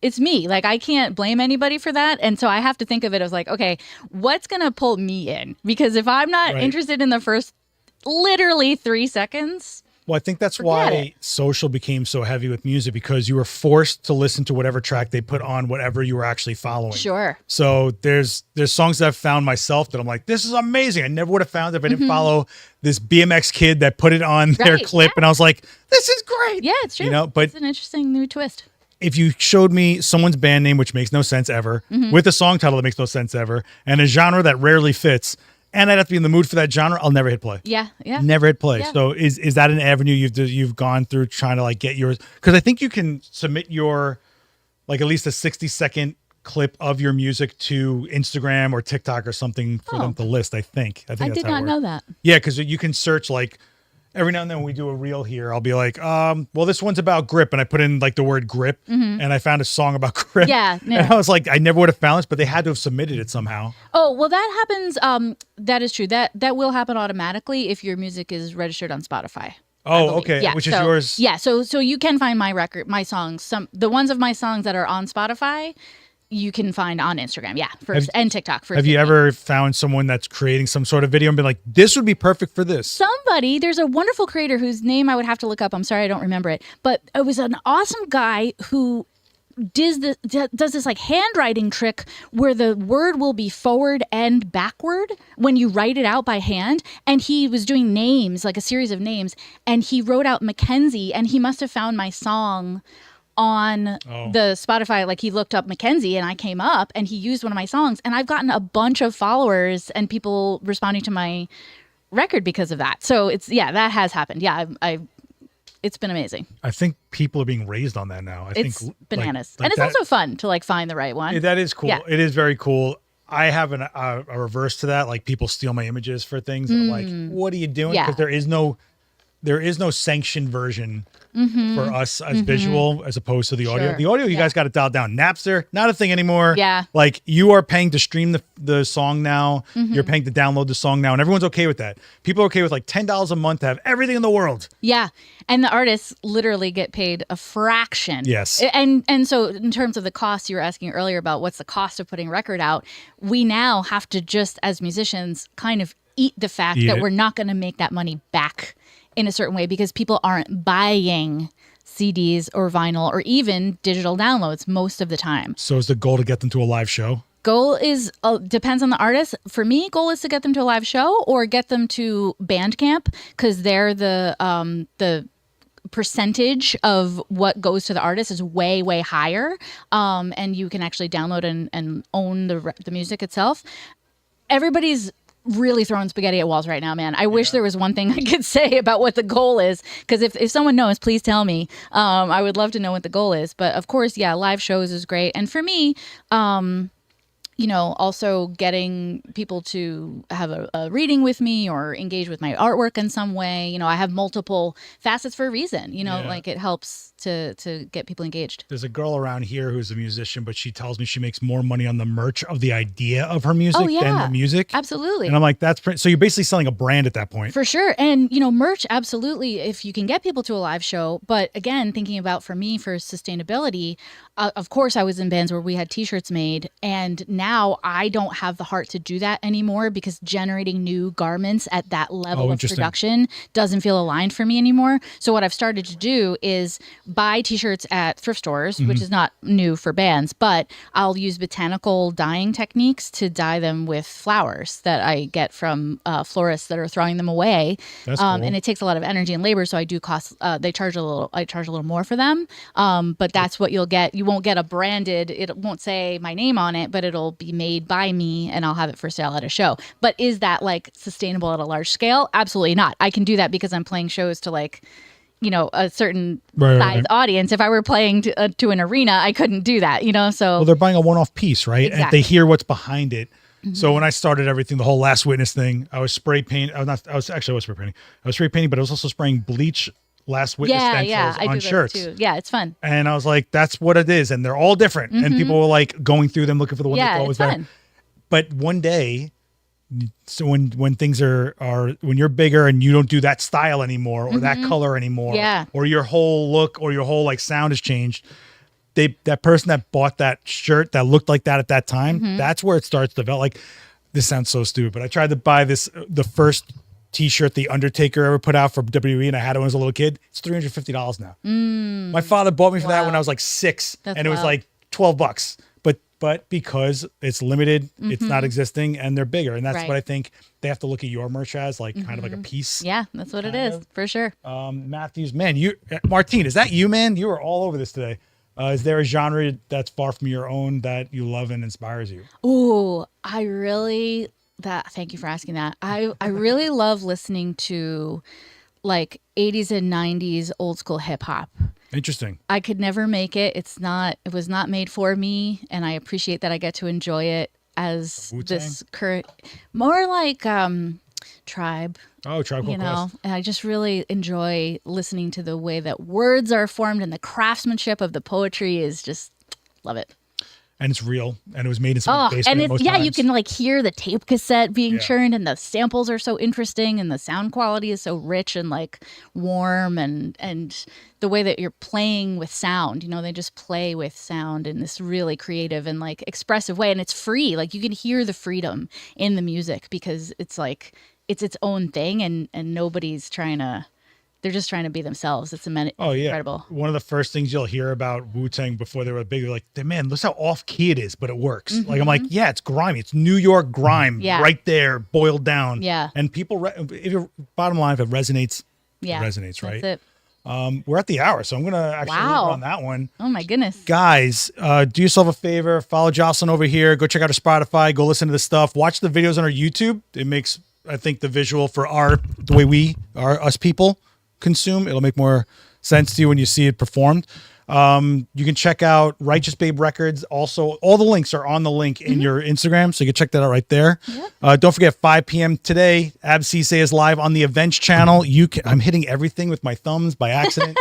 it's me. Like, I can't blame anybody for that. And so I have to think of it as like, okay, what's going to pull me in? Because if I'm not interested in the first literally 3 seconds... Well, I think that's why social became so heavy with music, because you were forced to listen to whatever track they put on whatever you were actually following. Sure. So there's songs that I've found myself that I'm like, this is amazing. I never would have found it if I didn't follow this BMX kid that put it on their clip. And I was like, this is great. Yeah, it's true. But it's an interesting new twist. If you showed me someone's band name, which makes no sense ever, with a song title that makes no sense ever, and a genre that rarely fits, and I'd have to be in the mood for that genre, I'll never hit play. Yeah. Never hit play. Yeah. So is that an avenue you've gone through trying to like get yours? Because I think you can submit your like at least a 60-second clip of your music to Instagram or TikTok or something for them to list. I think I that's did how it not works. know that. Yeah, because you can search like. Every now and then when we do a reel here, I'll be like, well, this one's about grip. And I put in like the word grip and I found a song about grip. Yeah. And I was like, I never would have found this, but they had to have submitted it somehow. Oh, well, that happens. That is true. That will happen automatically if your music is registered on Spotify. Oh, okay. Yeah, Which is yours. Yeah. So you can find my songs, the ones of my songs that are on Spotify, you can find on Instagram, and TikTok. Have you ever found someone that's creating some sort of video and been like, this would be perfect for this? There's a wonderful creator whose name I would have to look up. I'm sorry, I don't remember it. But it was an awesome guy who does this like handwriting trick where the word will be forward and backward when you write it out by hand. And he was doing names, like a series of names. And he wrote out Mackenzie, and he must have found my song on the Spotify. Like, he looked up Mackenzie and I came up and he used one of my songs, and I've gotten a bunch of followers and people responding to my record because of that. So that has happened. Yeah. It's been amazing. I think people are being raised on that now. It's think bananas. And it's also fun to like find the right one. That is cool. Yeah. It is very cool. I have a reverse to that. Like, people steal my images for things. I'm like, what are you doing? Because there is no sanctioned version for us as visual as opposed to the audio. Sure. The audio, you guys got it dialed down. Napster, not a thing anymore. Yeah. Like, you are paying to stream the song now. You're paying to download the song now. And everyone's okay with that. People are okay with like $10 a month to have everything in the world. Yeah. And the artists literally get paid a fraction. Yes. And so in terms of the cost, you were asking earlier about what's the cost of putting a record out. We now have to just, as musicians, kind of eat the fact that we're not going to make that money back in a certain way, because people aren't buying CDs or vinyl or even digital downloads most of the time. So is the goal to get them to a live show? Goal is depends on the artist. For me, goal is to get them to a live show or get them to Bandcamp, because they're the percentage of what goes to the artist is way, way higher. And you can actually download and own the music itself. Everybody's really throwing spaghetti at walls right now, man. I wish there was one thing I could say about what the goal is, because if someone knows, please tell me. I would love to know what the goal is. But of course, live shows is great. And for me, also getting people to have a reading with me or engage with my artwork in some way. I have multiple facets for a reason, like it helps to get people engaged. There's a girl around here who's a musician, but she tells me she makes more money on the merch of the idea of her music than the music. Absolutely. And I'm like, so you're basically selling a brand at that point. For sure. And, merch, absolutely, if you can get people to a live show. But again, thinking about for me, for sustainability, of course, I was in bands where we had T-shirts made, and now now I don't have the heart to do that anymore because generating new garments at that level of production doesn't feel aligned for me anymore. So what I've started to do is buy t-shirts at thrift stores, which is not new for bands, but I'll use botanical dyeing techniques to dye them with flowers that I get from florists that are throwing them away. That's cool. And it takes a lot of energy and labor, so I do cost. I charge a little more for them. But that's what you'll get. You won't get a branded. It won't say my name on it, but it'll be made by me, and I'll have it for sale at a show. But is that like sustainable at a large scale? Absolutely not. I can do that because I'm playing shows to like, a certain size audience. If I were playing to an arena, I couldn't do that. So well, they're buying a one-off piece, right? Exactly. And they hear what's behind it. So when I started everything, the whole Last Witness thing, I was spray painting. I was spray painting, but I was also spraying bleach Last Witness stencils I on do shirts. too. Yeah, it's fun. And I was like, that's what it is. And they're all different. And people were like going through them, looking for the one they thought was better. But one day, so when things are when you're bigger and you don't do that style anymore or that color anymore, or your whole look or your whole like sound has changed, that person that bought that shirt that looked like that at that time, that's where it starts to develop. Like, this sounds so stupid, but I tried to buy the first t-shirt the Undertaker ever put out for WWE, and I had it when I was a little kid. It's $350 now. My father bought me for that when I was like 6, and it was like $12. But because it's limited, it's not existing, and they're bigger, and that's what I think they have to look at your merch as, like kind of like a piece. Yeah, that's what it is for sure. Matthews, man, Martine, is that you, man? You are all over this today. Is there a genre that's far from your own that you love and inspires you? Ooh, thank you for asking that. I really love listening to like 80s and 90s old school hip hop. Interesting. I could never make it. It was not made for me, and I appreciate that I get to enjoy it as Wu-Tang? this current, more like Tribe. Oh, Tribe Called Quest. And I just really enjoy listening to the way that words are formed, and the craftsmanship of the poetry is just, love it. And it's real, and it was made in someone's basement most times. You can like hear the tape cassette being churned, and the samples are so interesting, and the sound quality is so rich and like warm, and the way that you're playing with sound, they just play with sound in this really creative and like expressive way, and it's free. Like, you can hear the freedom in the music because it's like it's its own thing, and nobody's trying to. They're just trying to be themselves. It's incredible. One of the first things you'll hear about Wu-Tang before they were big, they're like, man, look how off-key it is, but it works. Like, I'm like, yeah, it's grimy. It's New York grime right there, boiled down. Yeah. And people, bottom line, if it resonates, it resonates, right? That's it. We're at the hour, so I'm going to actually leave it on that one. Oh, my goodness. Guys, do yourself a favor. Follow Jocelyn over here. Go check out her Spotify. Go listen to the stuff. Watch the videos on our YouTube. It makes, I think, the visual for the way us people consume, it'll make more sense to you when you see it performed. You can check out Righteous Babe Records. Also, all the links are on the link in your Instagram, so you can check that out right there. Yep. Don't forget, 5 p.m. today, Ab Cisse is live on the Events channel. I'm hitting everything with my thumbs by accident.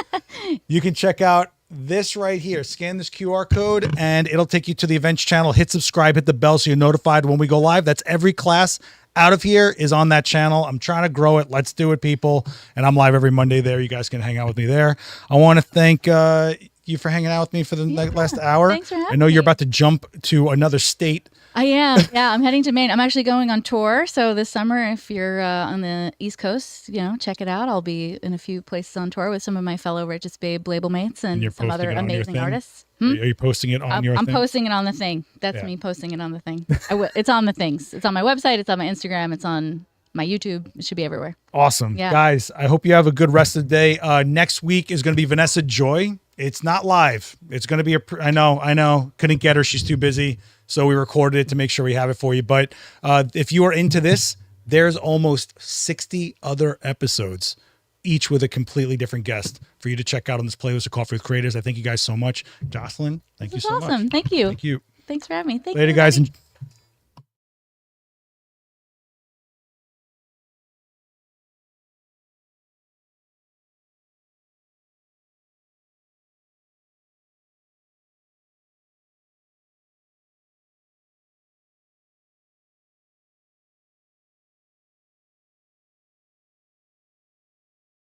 You can check out this right here. Scan this QR code, and it'll take you to the Events channel. Hit subscribe, hit the bell so you're notified when we go live. That's every class out of here is on that channel. I'm trying to grow it. Let's do it, people. And I'm live every Monday there. You guys can hang out with me there. I want to thank you for hanging out with me for the last hour. Thanks for having I know me. You're about to jump to another state. I am. Yeah, I'm heading to Maine. I'm actually going on tour. So this summer, if you're on the East Coast, check it out. I'll be in a few places on tour with some of my fellow Righteous Babe label mates and some other amazing artists. Are you posting it on your thing? I'm posting it on the thing. That's me posting it on the thing. It's on the things. It's on my website. It's on my Instagram. It's on my YouTube. It should be everywhere. Awesome. Yeah. Guys, I hope you have a good rest of the day. Next week is going to be Vanessa Joy. It's not live. It's going to be I know. Couldn't get her. She's too busy. So we recorded it to make sure we have it for you. But if you are into this, there's almost 60 other episodes, each with a completely different guest for you to check out on this playlist of Coffee with Creators. I thank you guys so much. Jocelyn, thank you so much. Awesome. Thank you. Thank you. Thanks for having me. Later, guys.